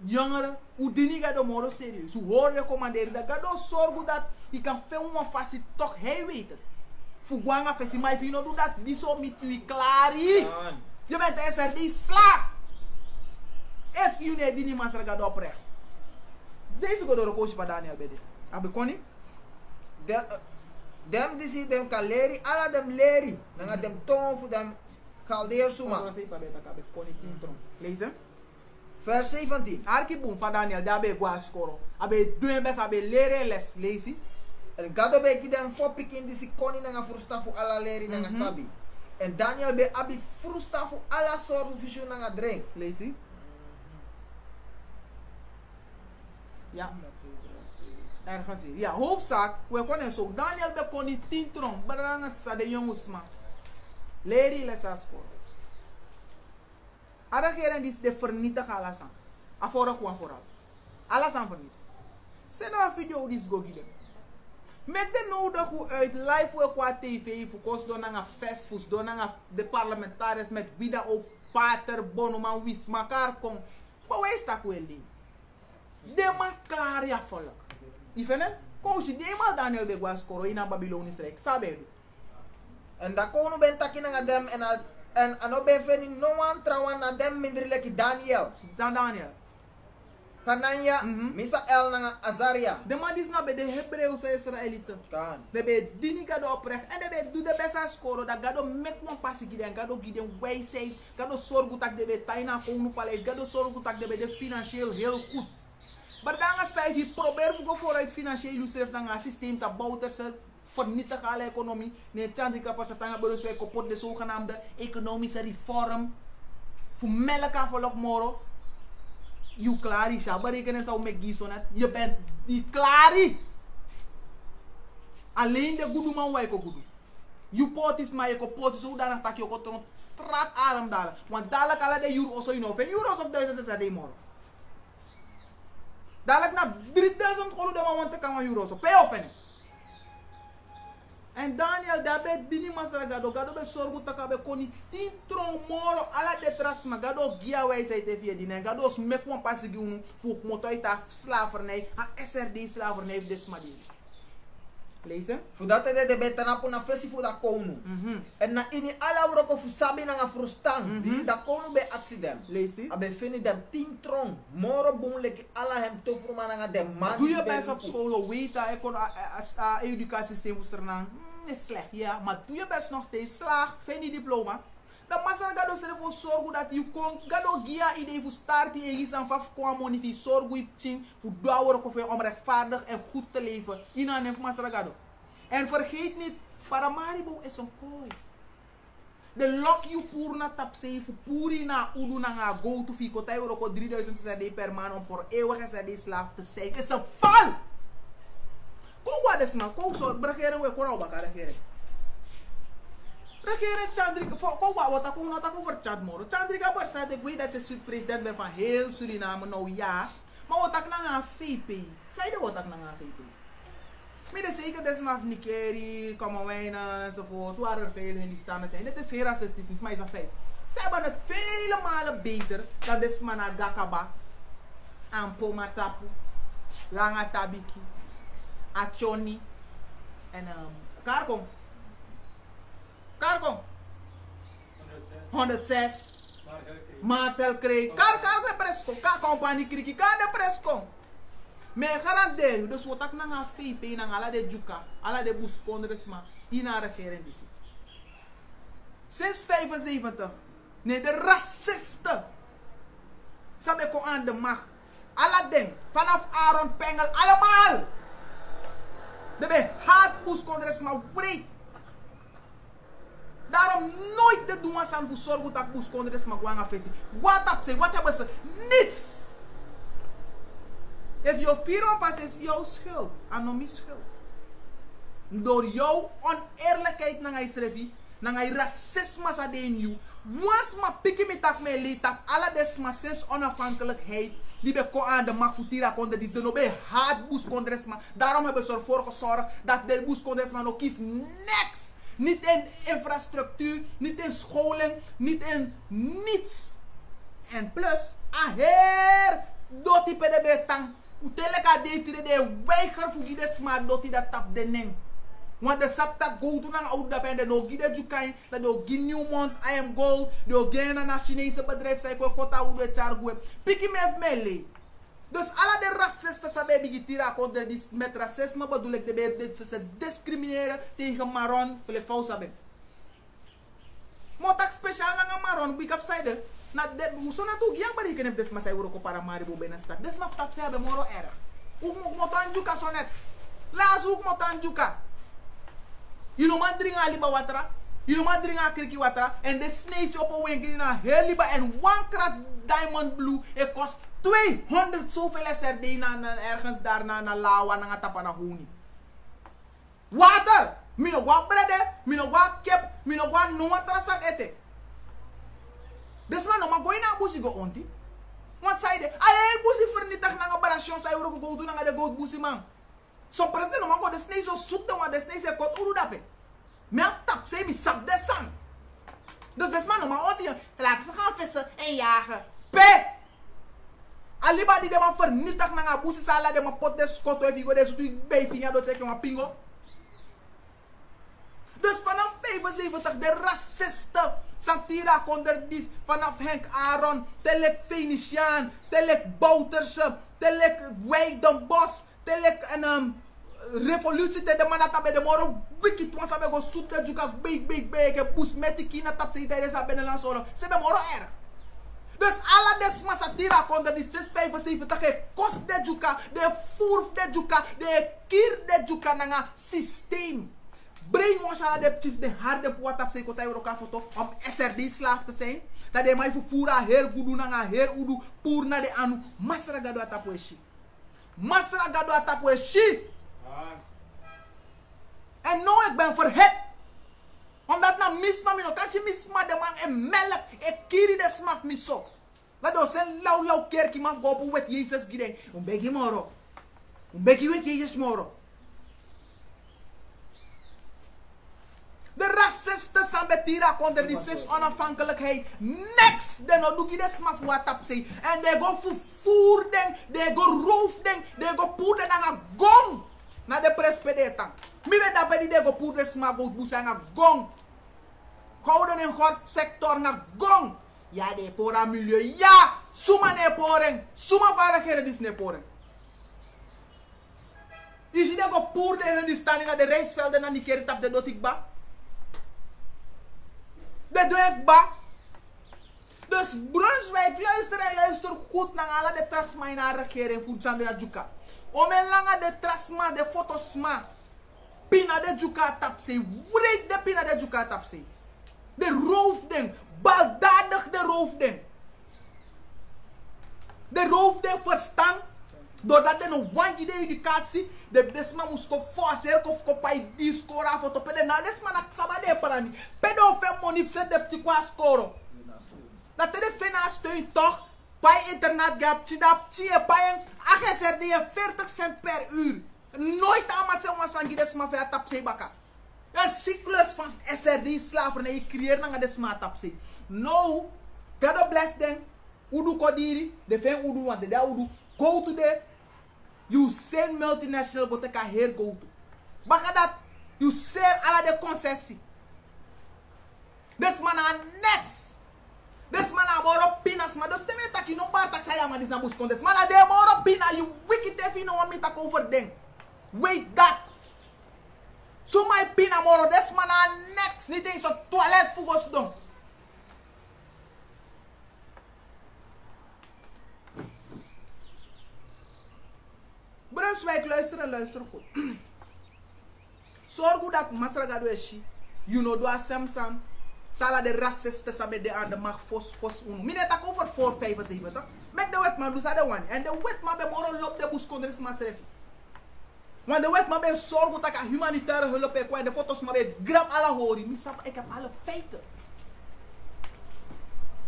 Jongeren, hoe dini gado moro serieus. Hoe hoor je commanderen dat gado sorgu dat je kan veel meer fasi toch hij weet het. Fuguanga fesi maar if you do dat die zo met u klari. Je bent SRD slaaf. If you need die man sarga do oprecht. Deze go door coach van Daniel bede. Abe koni? Dem disi dem kaleri ala dem leri. Nanga dem ton fu dem kaldeer suma. Lees hem. Vers 17. Arki boom van Daniel daarbij go scoren. Abe doen best abe leren les. Lees je? En gado be giden fo pikin disi koni nanga frustafu ala leri nanga sabi. En Daniel be abi frustafu ala soru fishu nanga drink. Lees ja. Ergens hier. Ja, hoofdzaak. We kunnen zo. Daniel be koni 10 tron. Baranga sa de jongens ma. Leri les scoren. A regering is de vernietigen alles aan. Afora gewoon vooral. Alles aan vernietigen. Zet nou een video die is go gieden. Met de nodig hoe uit live hoe qua tv, voor kost door naar festfoods, door naar de parlementariërs met wie dat ook pater, bonoman, wis, mekaar kom. Maar wij staan wel die. De man klaar ja volk. Ifenen? Koos je de man Daniel de Guascoro in een Babylonisch Rijk. Sabe je? En dat kono ben takin aan dem en ano ben veni no one trouwen na dem minder leki Daniel. Daniel. Hanania, Misael na Azaria. De man is nou bij de Hebreeuwse Israëlieten. Kan. De bij die gado oprecht. En de bij doe de best aan scoren. Dat gado met one passie giden. Gado giden wijsheid. Gado zorgen dat de bij taina kono paleis. Gado zorgen dat de bij de financieel heel goed. Maar dan ga je probeer vooruit financieel lucratief dan een systeem sa bouwterse vernietigen alle economie. Nee, chance ik pas tanga beluswe kapot de zogenaamde economische reform. Voor melka volk moro. Je klaar is, ja, berekenen zou met die net. Je bent niet klaar. Alleen de goede man wij goede. Je pot is maar je pot zo dan tak je kot straat adem daar. Want dadelijk alle de euro's zo in euro's of 1000 is er morgen. Dadelijk na 3000 euro de man want te kan euro's op. Pay off. En Daniel, daarbij dini masara gado be sorgu taka be koni tintron moro ala de trasma gado gia wijsheid via dine gado smek wan pasigi unu fu motoita slavernij a SRD slavernij desmadizi. Lezen? Voordat de betana puna fesi fu da kounu. En na ini ala wroko fu sabi na frustang. Disi da kounu be accident. Lezen? Abe fini dem tintron moro boom leki ala hem to furma na dem man. Doe je best op school, weet dat ik kon educatiesysteem voor sernang. Is slecht, ja, maar doe je best nog steeds slaag, vind je diploma. Dan moet je ervoor zorgen dat je kon, gado gia idee voor starten en je zijn vaf kwam monitor zorgen voor douwer om rechtvaardig en goed te leven. Ina neemt masaragado. En vergeet niet, Paramaribo is een kooi. De lok je poer na tapse, voor poeri na udu na go to fico, tai euro 3000 CD per maand om voor eeuwig CD slaaf te zijn. Is een val! Kom wat is man, kom zo, regering we kon ook regering. Regering Chandrika, kom wat ik nog over chat moro. Chandrika Barsat, ik weet dat je president bent van heel Suriname, nou ja. Maar wat ik nou aan VP? Zei je wat ik nou aan VP? Midden zeker dat ze van Nikeri, Kamawijnen enzovoort, waar er veel in die stammen zijn. Dit is geen racistisch, maar is een feit. Ze hebben het vele malen beter dan de Smana Gakaba, Ampoma Tapu, Langa Tabiki. Achoni en Karkom. Karkom 106 Marcel Kreeg. Kar de Presco. Kar compagnie Kriki. Kar de Presco. Maar garandeer u, dus wat ik na gaan VP na ala de Juka, ala de Boeskondresma, in haar regering die sinds 75, nee de racisten, sabe ko aan de macht, alla ding, vanaf Aaron Pengel, allemaal. De bij haat Boeskondresma breed. Daarom nooit de doen aan voor zorgen dat Boeskondresma gewoon gaan feesten. Wat hebben ze? Niets. If je firma pas is jouw schuld, anomie schuld. Door jouw oneerlijkheid naar je schreef, naar je racisme sa den you. Once ma piki me tak me li tak ala desma sinds onafhankelijkheid die be ko aan de macht futira konde dis de no be haat Boeskondresma. Daarom hebben ze ervoor gezorgd dat de Boeskondresma no kies niks. Niet in infrastructuur, niet in scholing, niet in niets. En plus, aher doti pe de betang. Uteleka deftire de weiger voor die smart doti dat tap de neng. Want de sapta go to nang oud dat en de no gide jukain, dat do gin Newmont, I am gold, do gen na Chinese bedrijf zij ko kota ude chargue. Piki me mele. Dus alle de racisten sabe bigi tira contre dis met racisme bedoel ik de dit ze discrimineren tegen Maron, voor de fout sabe. Motak speciaal nang Maron, big up side. Na de so na tu giang bari kenef des masai woro ko para Maribo benestak. Des ma tap sabe moro era. Uk mo tanjuka sonet. Las uk mo tanjuka. You know man drink aliba watra. You know man drink akriki watra. And the snakes op een winkel na heliba en one krat diamond blue. Het kost 200 zoveel SRD na ergens daar na lawa na tapa na huni. Water. Mino gwa brede. Mino gwa kep. Mino gwa no watra sak ete. Desma no ma going na na busi go onti. Want zij de, ay busi vernietig na operation zij we go doen na de goat busi man. Zo president no man go de snee zo zoet want de snee se kot uru dape. Me af tap say mi sap de sang. Dus des man no man onti laten ze gaan vissen en jagen. Pe. Aliba die de man vernietig na busi sala de man pot de skot of go de zo tu bij finja do teken een pingo. Dus vanaf 75 de racisten satira onder dis vanaf Henk Aaron, Telek Venetiaan, Telek Bouterse, Telek Weidon Bos, Telek en revolutie te de manata bij de moro wiki tuan sabe go soete juka big bus metiki na tap se ide sa benelan solo se be moro erg. Dus alla desma satira onder die 675 ke kost de juka, de voer de juka, de kir de juka nanga systeem. Brainwash ala de chief de harde puatap se kota euroka foto om SRD slaaf te zijn. Dat de mai fufura her gudu nanga her udu pour na de anu masra gado atapoeshi. Masra gado atapoeshi. En nou ik ben verhet. Omdat na misma mino kashi misma de man en melk e kiri de smaf miso. Dat do sen lau kerki maf go op wet Jesus giden. Begi moro. Begi wet Jesus moro. De racisten zijn betira onder die 6 onafhankelijkheid. Next, de no doe de smaf wat op zich. En de go vervoer den, de go roof den, de go poer den aan gong. Na de prespedeta. Mi weet dat bij die go poer de smaf go busa aan gong. Houden in god sector na gong. Ja, de pora milieu. Ja, suma ne poren. Suma vaardigheden is ne poren. Is je de go poer de hun die staan in de reisvelden en die keer tap de dotikba. De doekba. Dus Brunswijk, luister goed naar alle de trasma in haar regering voor Zandria Juka. Omen langa de trasma, de fotosma. Pina de Juka tapse. Wreed de pina de Juka tapse. De roofding. Baldadig de roofding. De roofding verstaan. Doordat er een wandje de educatie, de desma moest ko forcer ko pai discora foto pede na desma na sabade parani. Pedo fe monif se de petit kwa scoro. Dat de fena steun toch pai internet gap chidap chie pai ageser de 40 cent per uur. Nooit amase wasangi desma fe tapse baka. Een cyclus van SRD slaven en je creëert na desma tapse. No, God bless them. Udu kodiri, de fen udu want de da udu go to the you send multinational go take a hair go to. Baka dat, you sell ala de concessie. This man are next. This man are moro pinas, man. Dus teme taki no bar tak saya man dis na bus kontes. Man are de moro pina, you wicked if you no want me tak over them. Wait that. So my pina moro, this man are next. Niet eens een toilet fugos don. Brunswijk, luister goed. Zorg goed dat Masra gado eshi. You know do a Samsung. Sala de racisten sabe de aan de mag fos unu. Mine tak over 4, 5, 7 toch? Met de wet man dus aan de one. En de wet man be moro lop de bus kondres masrefi. Want de wet man be zorg goed dat humanitaire hulp ekwa en de foto's man be grab alla hori. Misap ik heb alle feiten.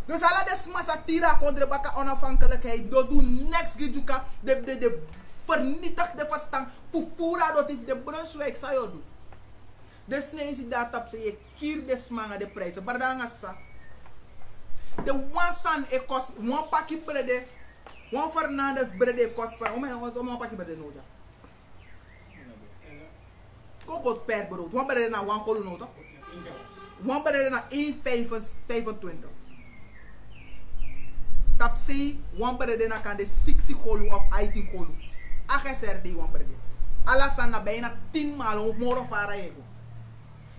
Dus alla de smasa tira kondre baka onafhankelijkheid. Do do next gijuka de vernietig de verstand. Fufura dat if de Brunswijk sa yo do. De snezi daar tap se je kier de smanga de prijzen. Bardanga sa. De one san e kost. One paki brede. One Fernandez brede kost. One paki brede noja. Koop per brood. One brede na one kolu nota. One brede na 1,25. Tap se one brede na kan de 60 kolu of 18 kolu. AGSRD one brede. Alasan na bijna 10 maal om moro fara ego.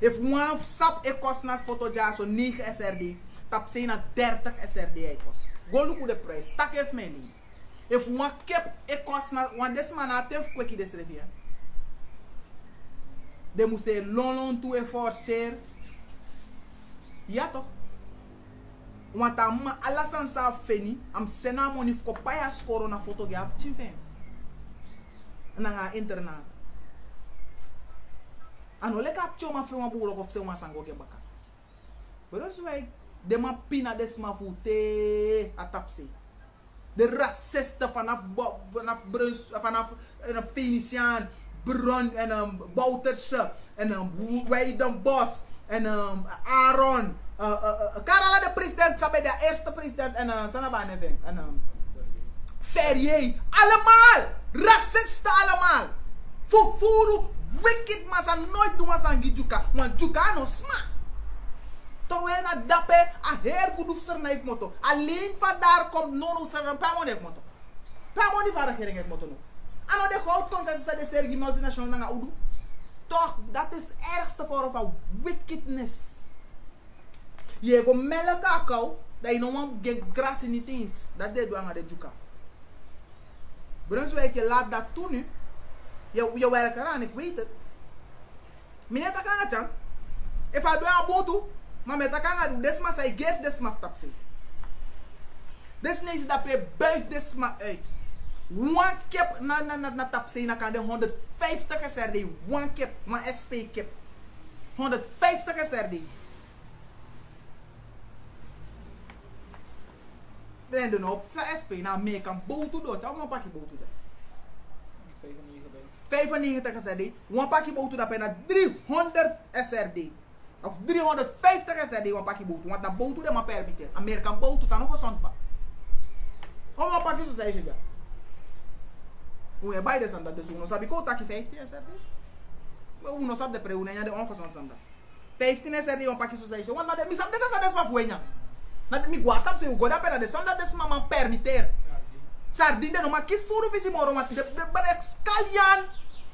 If one sap e kost nas foto ja so 9 SRD, tap se na 30 SRD e kost. Go look de prijs. Tak heeft mij niet. If one kep e kost na, want des man na tef kweki des revia. De moet se long toe e forcer. Ja toch? Want amma alasan sa feni, am sena money fko paya skoro na foto ja chimfen. Na internaat. Ano le kap choma fe wan boulok of se wan sango ke baka. Brunswijk de man pina desma voete atapse. De racisten vanaf Venetiaan, Bron en Bouterse en Weidenbos en Aaron. Karala de president, sabe de eerste president en Sanabane en Ferrier. Allemaal! Racisten allemaal! Fufuru, wicked man, sa nooit doen als aan Gijuka. Want Juka no sma. Toch wel na dape, a heer goed ser na ik moto. Alleen van daar komt no ser een paar maanden moto. Paar maanden van de regering ik moto no. Ano de groot consensus de sergi multinational na udu. Toch, dat is ergste vorm van wickedness. Je go mele kakao, dat je no man get grass in het eens. Dat deed we aan de Juka. Brunswijk, je laat dat toe nu. Je werkt eraan, ik weet het. Meneer Takanga Chan, if I do a botu, maar met Takanga do desma say guess desma tapse. Desma is dat je buik desma uit. One kip na tapse na kan de 150 SRD. One kip, maar SP kip. 150 SRD. Dan doen op sa SP na me kan botu do, zou maar pakje botu daar. 95 SRD, een pakje boter dat bijna 300 SRD. Of 350 SRD, een pakje boter. Want dat boter dat maar permitteren. Amerikaan boter zijn nog gezond. Hoe een pakje zo zei je dat? Hoe je bij de zand dat dus hoe sabi ko takje 15 SRD? Hoe no sab de pre hoe de ongezond zand. 15 SRD, een pakje zo zei je. Want dat is dat maar voor je. Dat mi guatam se u goda pera de zand dat is maar permitteren. Sardine no maar kies voor of is die moro want de Skaljan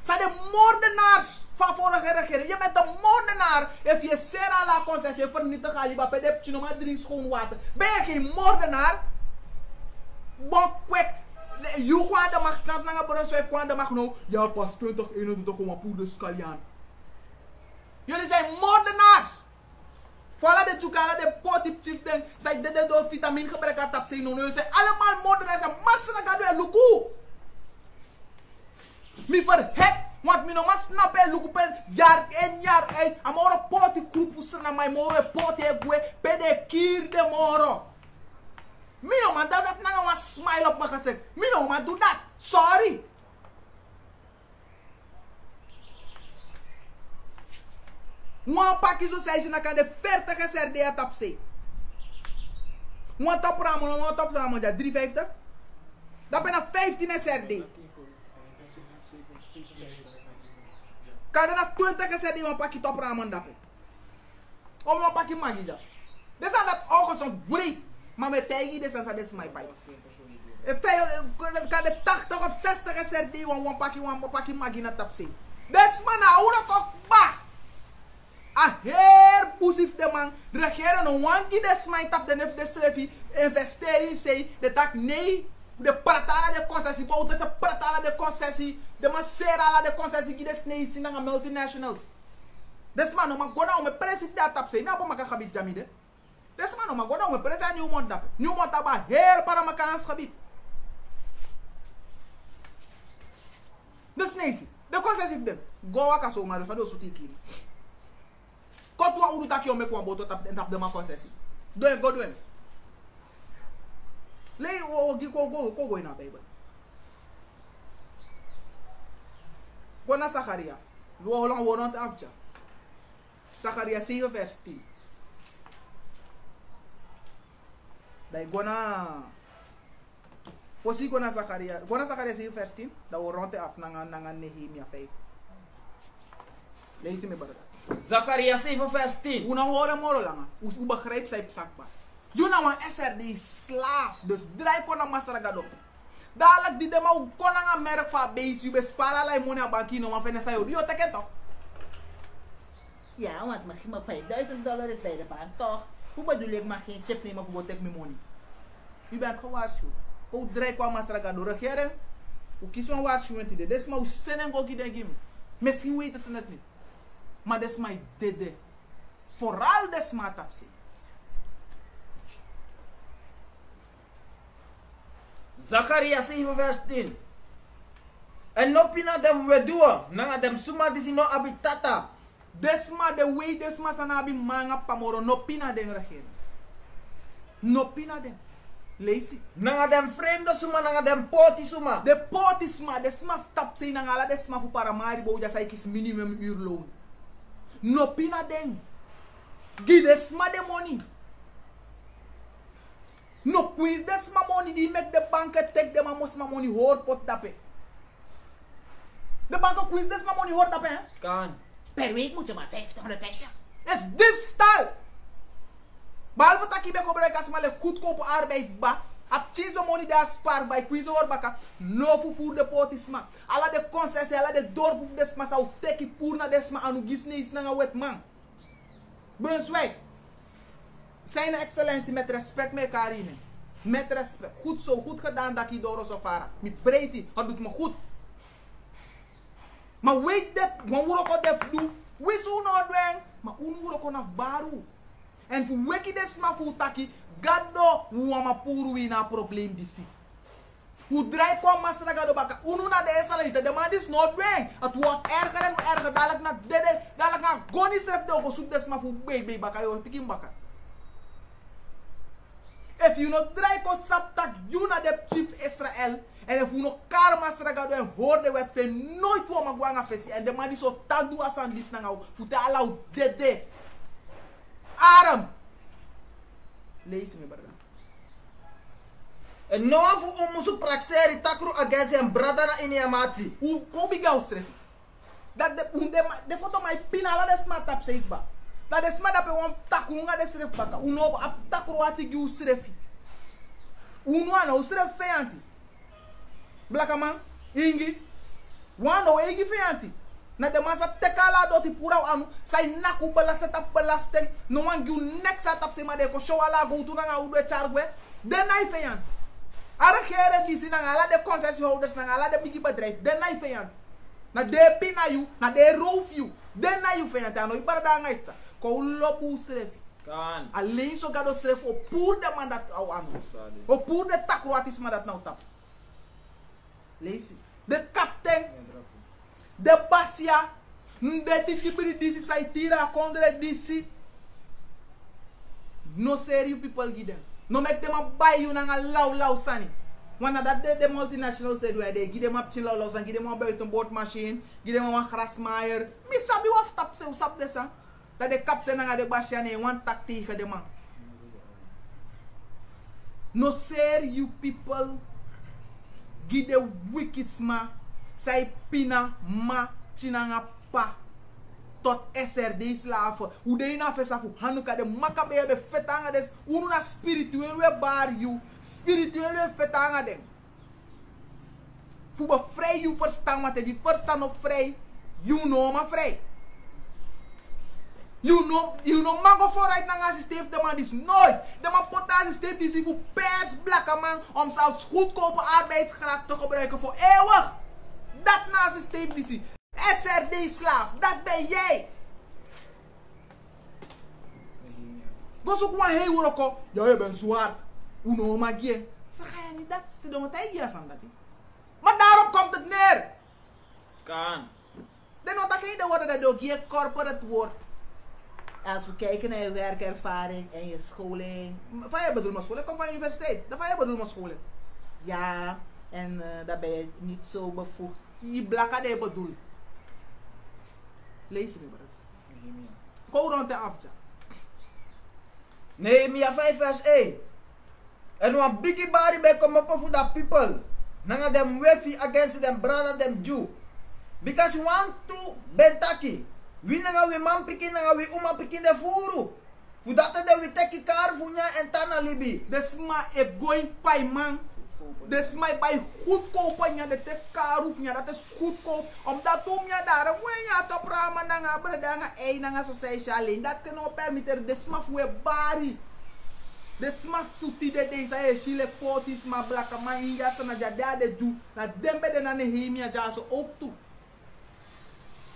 zijn de moordenaars van vorige regering. Je bent een moordenaar. If je sera la concessie vernietigt al je bij de pchino maar drink schoon water. Ben je geen moordenaar? Bon kwek. Je kwam de macht zat naar boven zo kwam de macht nou. Ja pas 2021 gewoon voor de Skaljan. Jullie zijn moordenaars. Voilà de chukala de potip chief den. Zij de door vitamine gebrek aan tap zijn no. Zij allemaal moordenaars en massa na gado en luku. Mi verhek, want mi no mas snappen luku pen jaar en jaar uit. Amoro potip groep voor na my moro potip gue pede kier de moro. Mi no man dat na een smile op me gezegd. Mi no man doe dat. Sorry. Wan pakje zo zei je na kan de 40 SRD a tapse. Wan top ramon, wan top ramon ja 350. Dat ben 15 SRD. Kan er na 20 SRD wan pakje top ramon dat. Om wan pakje magi ja. Dit zijn dat ongezond breed. Maar met tegen dit zijn dat my pipe. Kan de 80 of 60 SRD wan pakje magi na tapse. Des man na una kok ba. A heer pusif de man, regeren no wangi de smijt op de nef de slefi, investeren zij, de tak nee, de pratala de concessie, bouwt ze pratala de concessie, de man serala de concessie die de snee zien aan multinationals. Des man no man gona om presif de tap zij, na po maka habit jamide. Des man no man gona om presif aan Newmont dap, Newmont aba heer para maka ans habit. De snee de concessie de, go waka so maar de so tikiri. Kot wa udu tak yo me kwa boto tap de ma concessie. Doen go doen. Lei o gi go ina baby. Gona Zakaria. Lo lang wonant afja. Zakaria 7 vers 10. Dai gona Fosi gona Zakaria 7 vers 10, da wonant af nanga Nehemia 5. Lees me barada. Zakaria 7 vers 10. Una horen moro langa. U begrijpt zij psakba. You know een SRD slaaf. Dus draai kon na masaragado. Dadelijk die dema u kon na merk van base. U bespara la money a banki no man fene sayo. Rio teket toch? Ja, want mag je maar $5,000 is bij de bank toch? Hoe bedoel ik mag geen chip nemen voor tek mijn money? U bent gewaarschuwd. Hoe draai kwa masaragado regeren? U kies een waarschuwing die des maar u senen go ki den gim. Misschien weten ze het niet. Maar dat is mijn dede. Vooral dat is mijn tapse. Zakaria 7 vers 10. En nopina dem wedua. Nanga dem suma disi no abitata. Desma de way desma sana abi manga pamoro nopina den regering. No pina dem. Lazy. Nanga dem vreemde suma, nanga dem poti suma. De poti sma, de sma tap say nanga ala de sma fu para mari bo ja sai kis minimum uurloon. No pina dem. Give the sma de money. No quiz the sma money die make the bank take them and sma money hoor pot dape. De bank quiz the sma money hoor dape, hè? Kan. Per week moet je maar 50, Is diefstal. Behalve dat je bij gebruikt als maar goedkope arbeid ba. Ab cheese money daar spaar bij quiz hoor baka. No fufu de potisma. Alla de concessie, alla de dorp of de sma zou teki poer na desma anu gisne is na wet man. Brunswijk. Zijn excellentie met respect met Karine. Met respect. Goed zo, goed gedaan dat je door zo vara. Mi breedte, dat doet me goed. Maar weet dat, want we gaan def doen. We zullen nou doen, maar we gaan af baru. En voor weki des ma voor taki, gado wama puru na probleem disi. Hoe draai kwam masra gado baka, unu na de esalita, de man is not doen. Het wordt erger en erger, dadelijk na dede, dadelijk na gonis ref de oko zoek des ma voor baby baka, yo pikin baka. If you not draai ko saptak, you na de chief Israel. En if you no karma sragado en hoor de wet van nooit wama gwanga fesi. En de man die zo tandu asan dis na ngau, futa alau dede. Aram. Lees me brada. En no afu omusu praxeri takru agasi en brada na iniamati. Hoe kobi gausre? Dat de foto mai pina la de smart tap seikba. Dat de smart tap wan takru nga de sref baka. Uno ap takru ati gi usrefi. Uno ana usref feyanti. Blaka man, ingi. Wano egi feyanti. Na de masa tekala doti pura anu sai naku bala setap belasten no wan giu next atap se made ko show ala go tu nga udo chargwe de nai feyan ara khere disi na ala de concession holders na ala de bigi bedrijf de nai feyan na de pina you na de roof you de nai you feyan tano ibarda ngaisa ko lobu srefi Kan. alleen so gado sref o pour de mandat au anu o pour de takroatis mandat na tap leisi de captain de basia, de titibri disi sai tira kondre disi. No serious people give them. No make them a buy you nanga law sani. One of that the multinational said where they give them up chin law and give them a built boat machine, give them a grasmaier. Mi sabi waf tap se usap desa. That the captain nanga de basia ne one tactique de man. No serious people give the wicked sma. Sai pina ma chinanga pa tot SRD slaven. Hoe de na fesa fu hanuka de makabe be fetanga des unu na spiritueel we bar you spiritueel we fetanga dem. Fu be vrij you verstaan wat die verstaan of vrij you know ma vrij. You know mango vooruit na systeem de man is nooit. De man potaal systeem die voor pers blakke man om zelfs goedkope arbeidskracht te gebruiken voor eeuwig. Dat na systeem die SRD slaaf, dat ben jij. Go zoek maar heen hoor. Ja, je bent zwart. Uno magie. Zeg je niet dat? Ze doen het eigenlijk aan dat. Maar daarop komt het neer. Kan. Dan wat je de woorden dat ook je corporate wordt. Als we kijken naar je werkervaring en je scholing. Van je bedoel maar scholing, kom van de universiteit. Dat van je bedoel maar scholing. Ja, en daar ben je niet zo bevoegd. Je blakka de bedoel. Lees me maar. Go rond de afja. Nehemia 5 vers 1. En one biggie body be come up for the people. Nanga them wefi against them brother them Jew. Because we want to bentaki. We nanga we man pikin nanga we uma pikin de furu. Fudata de we take car funya en tana libi. Desma e going pai man. Desma e pai goedkoop nya de te karu funya dat is goedkoop. Omdat om nya daar wen ja to prama nanga brada nga e nanga sociale. Dat kan no permitter desma fu e bari. Desma suti de deze e chile potis ma blaka ma inga sana jada de ju. Na dembe de na Nehemia ja so ook toe.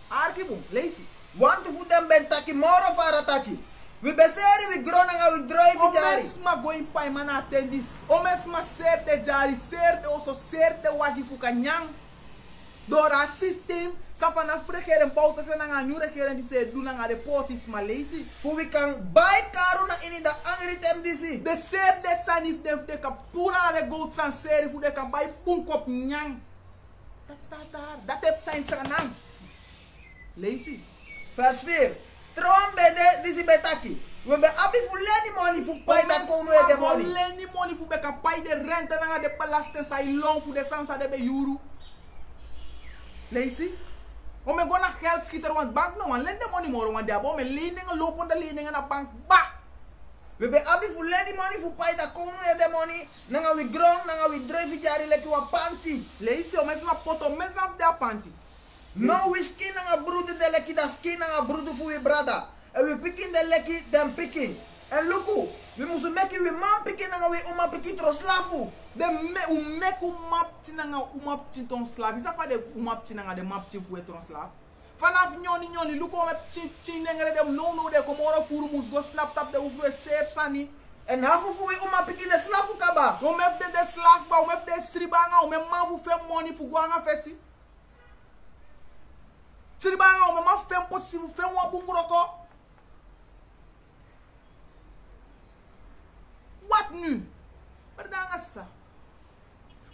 Arkibu, lees. Want to put them bentaki moro farataki. We beseri we grow nanga we drive O jari. mesma going pai man attendis. O mesma ser de jari, ser de oso ser de wagi fuka nyang. Door het systeem, sa vanaf regering buiten zijn aan nu regering die ze doen aan de poortis Malaysia. Fu we kan buy karuna in the angry tem disi. De ser de sanif de kapura de gold san seri fu de kan buy punkop nyang. Dat staat daar. Dat heb zijn sanang. Lazy. Vers 4. Trouwan bede disi betaki. We be abi fu leni money fu pay da kono e de money. Leni money fu be kan pay de rente na de belasting sa long fu de sansa de be euro. Lazy. O me gona geld schieten want bank no want lende money moro want diabo me leningen lopen de leningen na bank ba. We be abi fu leni money fu pay da kono e de money. Nanga we grong, nanga we drive jari leki wa panty. Lazy o mes na poto mes af de panty. No we skin nanga brood de leki da skin nanga brood fu we brother. And we picking the leki them picking. And look who, we must make it we man picking nanga we uma picking troslafu. De me mek map tinanga map ton slave. Isa fa de map tinanga de map tin fu ton slave. Vanaf nyoni look o me chin ngere dem no de komoro furu mus go slap tap de fu ser sani. En hafu fu we uma picking the slafu kaba. O me de slave ba o me de sribanga o me man fu fe money fu go anga fesi. Sribanga o me man fe possible fe wa bunguroko. Wat nu? Berdangasa.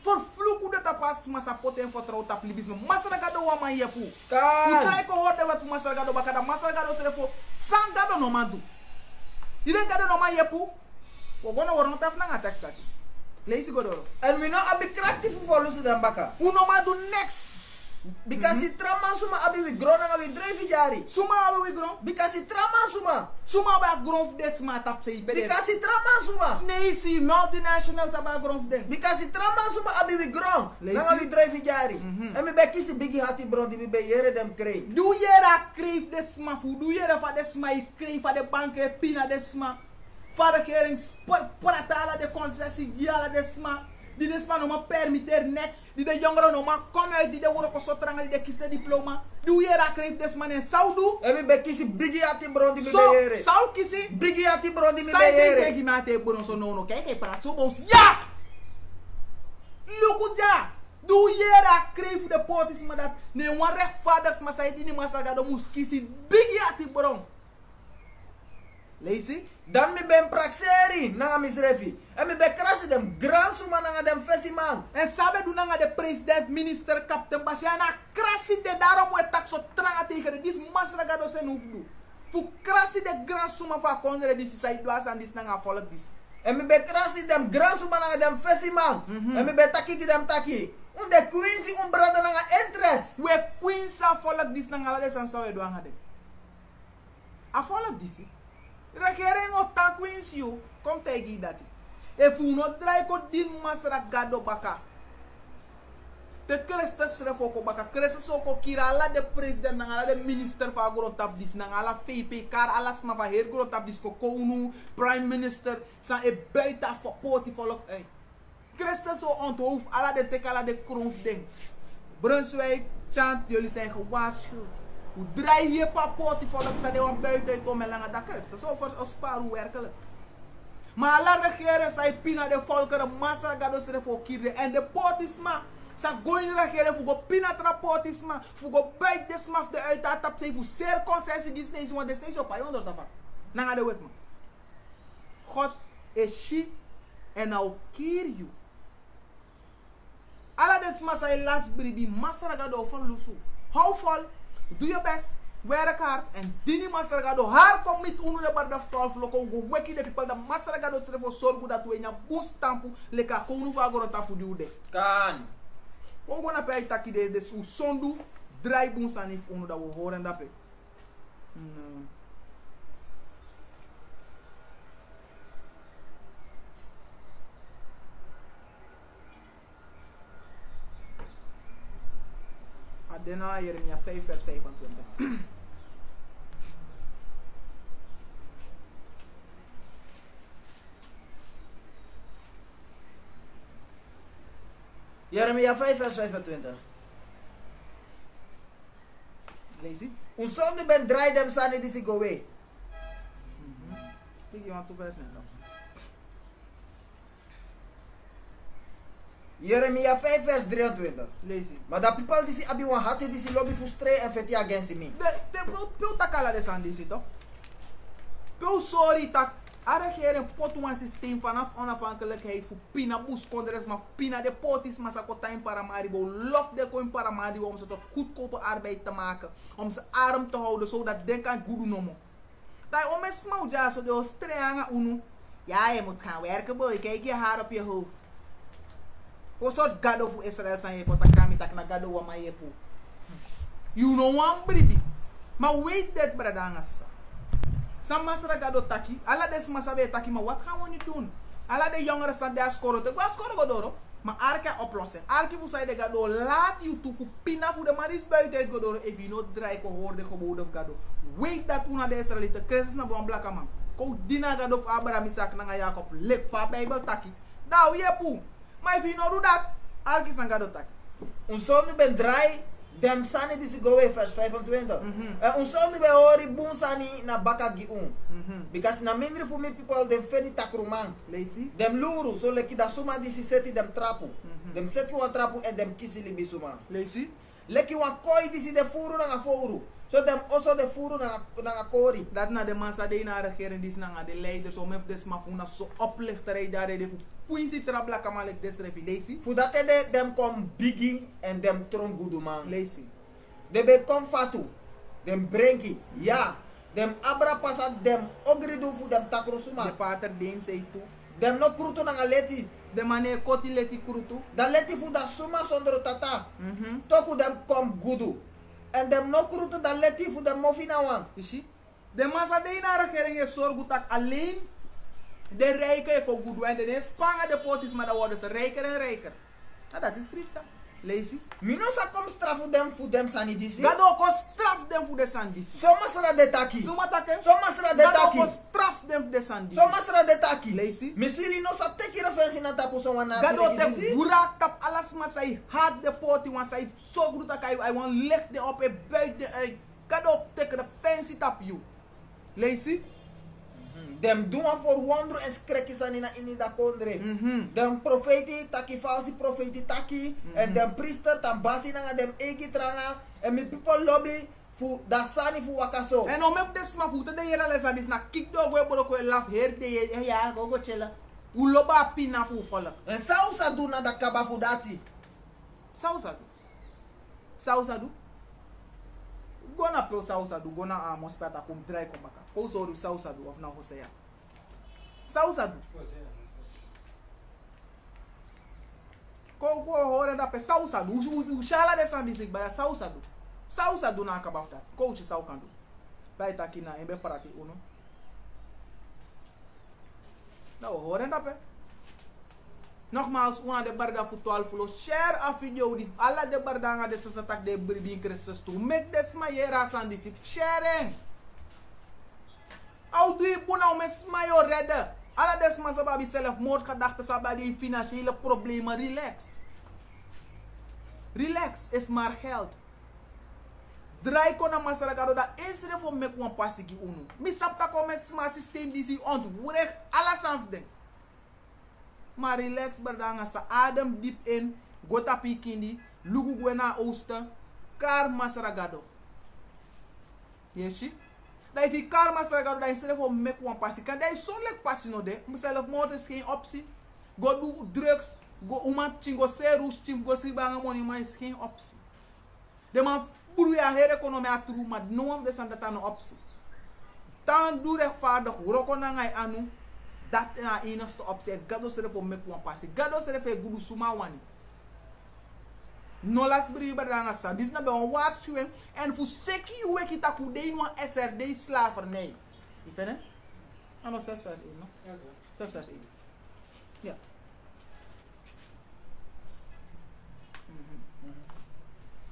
For fluku de tapas masa poten for trou tap libisme. Masaragado wa man yepu. Kan. Utrai ko horde wat masaragado bakada masaragado serefo. Sangado no mandu. Iden gado no man yepu. Wo gona worno taf na text dati. Lazy godoro. And we know abi krachtig for lusu dan baka. Uno mandu next. Because it traman suma abi we grow nanga we drive jari. Suma abe we gron. Because it traman suma. Suma ba gron des ma tap sei bede. Because it traman suma. Snacy multinationals aba gron den. Because it traman suma abi we grow Lazy. nanga we drive jari. En mi be kisi bigi hati bro di mi be yere dem krei. Du yera kreef desma fu, du yera fa desma i kreef fa de banke pina desma. Fa de kering paratala de concessie giala desma. Die desma no ma permitter next. Die de jongeren no ma kom uit, die de woro ko sotranga, die de kiste diploma. Du yera kreef desma en saudu. En mi be kisi bigi hati bro di mi So, be yere. sau kisi. Bigi hati bro di mi be Sai te yere. teki ma te bono so no kijk e praat zo boos. Ja! Luku ja! Du yera kreef de potis ma dat. Ne wan rechtvaardigs ma sai die ni masaga do mus kisi bigi hati bro. Lazy? Dan mi ben praxeri nanga misrefi. En mi be krasi dem gran suma nanga dem fesi man. En sabe do nanga de president, minister, captain Basia na krasi de daarom we taxo tranga tegen de dis masraga do sen hoefdu. Fu krasi de gran suma fa kondre dis sai doas an dis nanga volk dis. En mi be krasi dem gran suma nanga dem fesi man. En mi be taki ki dem taki. Unde Quincy brother nanga interest. We queen sa volk dis nanga la des an sa we do anga de. A volk dis. Regering o ta queens you, kom tegi dati. If you not dry ko din masraga do baka. Te kresta srefo ko baka, kresta so ko kira ala de president nang ala de minister fa gro tap dis nang ala VP kar alas ma fa her gro tap dis ko kounu prime minister sa e beita for poti for lok ei. Kresta so on to ala de tekala de kronf ding. Brunswijk chant jullie zijn gewaarschuwd. Hoe draai je pa poti voor dat ze de wat buiten uit om en lange dak is. Zo voor ons spaar werkelijk. Maar alle regeren zijn pina de volkeren massa gado se voor kieren en de potisma. Sa going regeren voor pina tra potisma, voor buiten de smaf de uit dat tap ze voor zeer concessie die steeds want de steeds op hij onder daarvan. Nanga de wet man. God is shit en nou kier you. Alla dit massa is last bribi massa gado van lusu. Hou vol. Doe je best, werk hard en dini masaragado haar kom met unu de bar daf 12 loko go weki de people da masaragado sere fo sorgu dat we nya bus tampu le ka ko unu fa goro tapu di ude. Kan. O gona pe taki de su sondu dry bun sanif unu da wo horen da pe. Adena Jeremia 5 vers 25. Jeremia 5 vers 25. Lazy? Un sonde ben dry dem sani disi go away. Ik je want to vers net dan. Jeremia 5 vers 23. Lazy. Maar dat people die abi wan hati die lobby frustrate en feti against me. Peu takala de sandisi toch? Peu sorry tak. Are geen pot een systeem vanaf onafhankelijkheid voor pina bus kondres maar pina de potis maar sakotain paramaribo lok de coin paramaribo om ze tot goedkope arbeid te maken, om ze arm te houden zodat denk aan goede nomo. Dat om een smouw ja zo de strenge unu. Ja, je moet gaan werken boy, kijk je haar op je hoofd. Wat soort gado voor Israël zijn je pot kami tak na gado wa ma je po. You know one bribi. Maar weet dat bradangas. Sam masra gado taki, ala des masabe taki, maar wat gaan we nu doen? Ala de jongeren staan daar scoren, wat scoren we door? Maar arke oplossen. Arke voor zij de gado, laat je toe voor pina voor de maris buiten het gado. If you not dry, ko hoor de geboden of gado. Weet dat una de Israëlieten, crisis na bon blaka man. Ko dina gado of Abraham Isaac na Jacob, lek pa Bijbel taki. Nou je poe. Maar if you not do that, arke san gado taki. Un sonde ben dry. Dem sani disi go away vers 25. Un sonde be ori bun sani na baka gi un. Because na mindre for me people dem feni takruman. Lazy. Dem luru so leki da suma disi seti dem trapu. Dem seti wan trapu en dem kisi libi suma. Lazy. Leki wan koi disi de furu na foru. So dem also de furu na kori. Dat na de mansa de na regering dis na de leiders om even des mafuna so oplichterij daar de puinsi trabla kamalek des revilatie. Fu dat de dem kom bigi en dem tron gudu man. Lazy. De be kom fatu. Dem brengi. Ja. Dem abra pasat dem ogridu fu dem takro De suma. pater deen zei toe. Dem no kruto na leti. De manier koti leti krutu. Dan leti fu da suma sondro tata. Toku dem kom gudu. En dem no kruto dan leti fu dem mofina wan. Zie? De massa de na regering is zorg dat alleen de rijken ko goed en de spangen de potis maar dan worden ze rijker en rijker. Nou, dat is scripta. Lazy. Mino sa kom strafu dem fu dem sanidisi. Gado ko straf dem voor de sandisi. So masra de taki. Suma take. So masra de Gado taki. ko straf dem voor de sandisi. So masra de taki. Lazy. Misili no sa teki referensi na tapu so wana. Gado te burak tap alas masai had de poti wan sai so goed dat I want leg de op e buik de uit. Gado take the fancy tap you. Lazy. Dem doen voor wonder en skrekjes aan in da kondre. Dem profeti taki falsi profeti taki en dem priester tam basi na dem egi tranga en mi people lobby fu da sani fu wakaso. En om even de sma voeten de here les adis na kick dog we boro ko laf her de Ja, go chillen. u loba pina fu volk. En sausa do na da kaba fu dati. Sausa do. Sausa do. Gona pro sausa do gona a mospeta kum dry ko baka. Ko so do sausa do of na Hosea. Sausa do. Ko hore da pe sausa do. U shala de sandisik ba sausa do. Sausa do na akaba afta. Coach sau kan do. Bai ta kina embe parati uno. Nou, horen dat, hè? Nogmaals, una de barda voor 12 flow. Share a video. Dis alla de barda nga de sasatak de bribin Christus toe. Make des mayera san disip. Sharing. How do you put nou met smayo redden? Alla des masababi zelfmoordgedachten sabadi financiële problemen. Relax. Relax is maar geld. Draai kona masaragado da insere voor mek wan pasiki unu. Mi sapta ko met sma systeem disi ontwureg alla samfden. Maar relax berdanga sa adem diep in. Gota pikindi. Lugu gwena oosten. Kar masaragado. Yeshi? Da if je kar masaragado da insere voor mek wan pasiki. Kan da zo lek pasi no de. Zelfmoord is geen optie. Go do drugs. Go uman chingo serus. Chingo sibanga money maar is geen optie. De man buru ya here economie atru maar no one de santa tano optie. Tan du rechtvaardig roko na ngai anu dat na enigste optie. Gado sere voor mek wan passi. Gado sere voor gudu suma wani. No las bri badanga sa. Dis na be on was chuen en fu seki you weki taku de no SRD slavernij. Ifene? Ano 6 vers 1, no? 6 vers 1. Ja.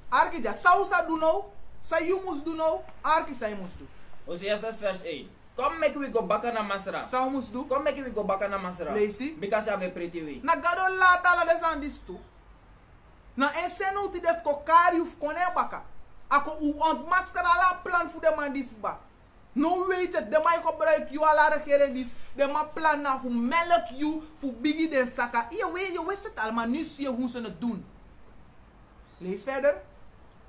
Arki ja sausa do nou, sa you must do nou, arki sa you must do. Hosea 6 vers 1. Come make we go back na masra. Sa must do. Come make we go back na masra. Lazy. Because I have a pretty way. Na gado lata la desan disto. Na enseno ti def ko kari uf kone baka. Ako u ont maskara la plan fu de man dis ba. No weet het, de mij gebruik je al haar regering de ma plan na voor melk je, voor biggie den saka. Je wist het al, maar nu zie je hoe ze het doen. Lees verder.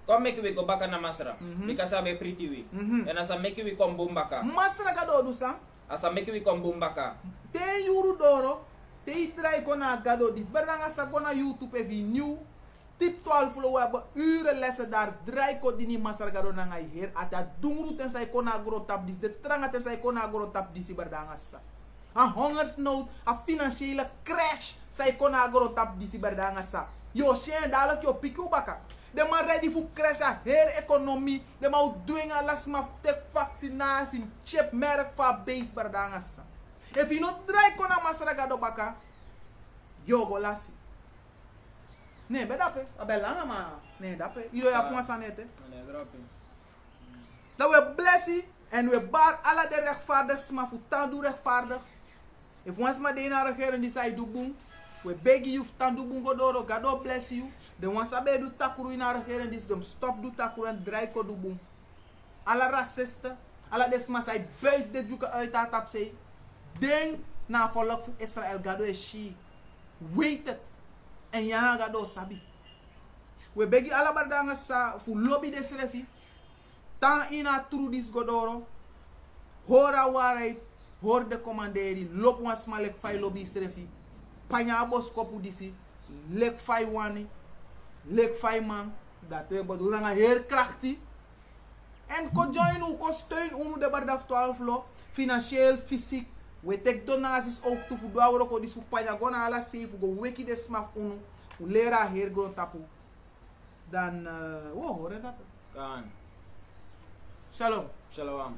Kom make we go baka na masra. Because sabe pretty we. En asa make we kom bombaka. Masra ga do sam. Asa make we kom bombaka. Te yuru doro, te try kona gado dis. Bernanga sa kona YouTube evi new. Tip 12 lo we hebben uren lessen daar. Draai ko dini masra gado na ngai her. Ata dungru tensai kona gro tap dis. De tranga tensai kona gro tap dis berdanga sa. A hongersnood, a financiële crash. Sai kona gro tap dis berdanga sa. Yo shen dalek yo piku baka. De man ready voor crash a her economie. De man dwinga las ma tek vaccinatie. Chip merk van base berdanga sa. If you not draai kona masra gado baka. Yo go lasi. Nee, bij dat abelanga maar. Nee, dat iedereen heeft ons aan het. Dat we blessie en we bar alle de rechtvaardig, maar voor tandu rechtvaardig. If ons maar de naar regering die zei doe boem, we beg you tandu boem godoro, God bless you. De ons abe doe takuru in naar regering die dom stop doe takuru en draai ko doe boem. Alle racisten, alle desma zei buit de juke uit dat tap zei. Denk na volk voor Israël, God is she. Weet het. En ja, gado sabi. We begi ala bardanga sa fu lobby des refi. Tan ina tru dis godoro. Hora warait, hor de commanderi, lop wan smalek fay lobby srefi. Panya bos kopu disi, lek fay wani, lek fay man. Dat we boduranga heer krachti. En ko join u, ko steun unu de bardaf 12 lo. Financieel, fysiek. We tek donaties ook toe voor douwen ook die supaya gona ala safe go weki de smaf unu lera heer go tapu dan horen dat Kan. shalom Shalom.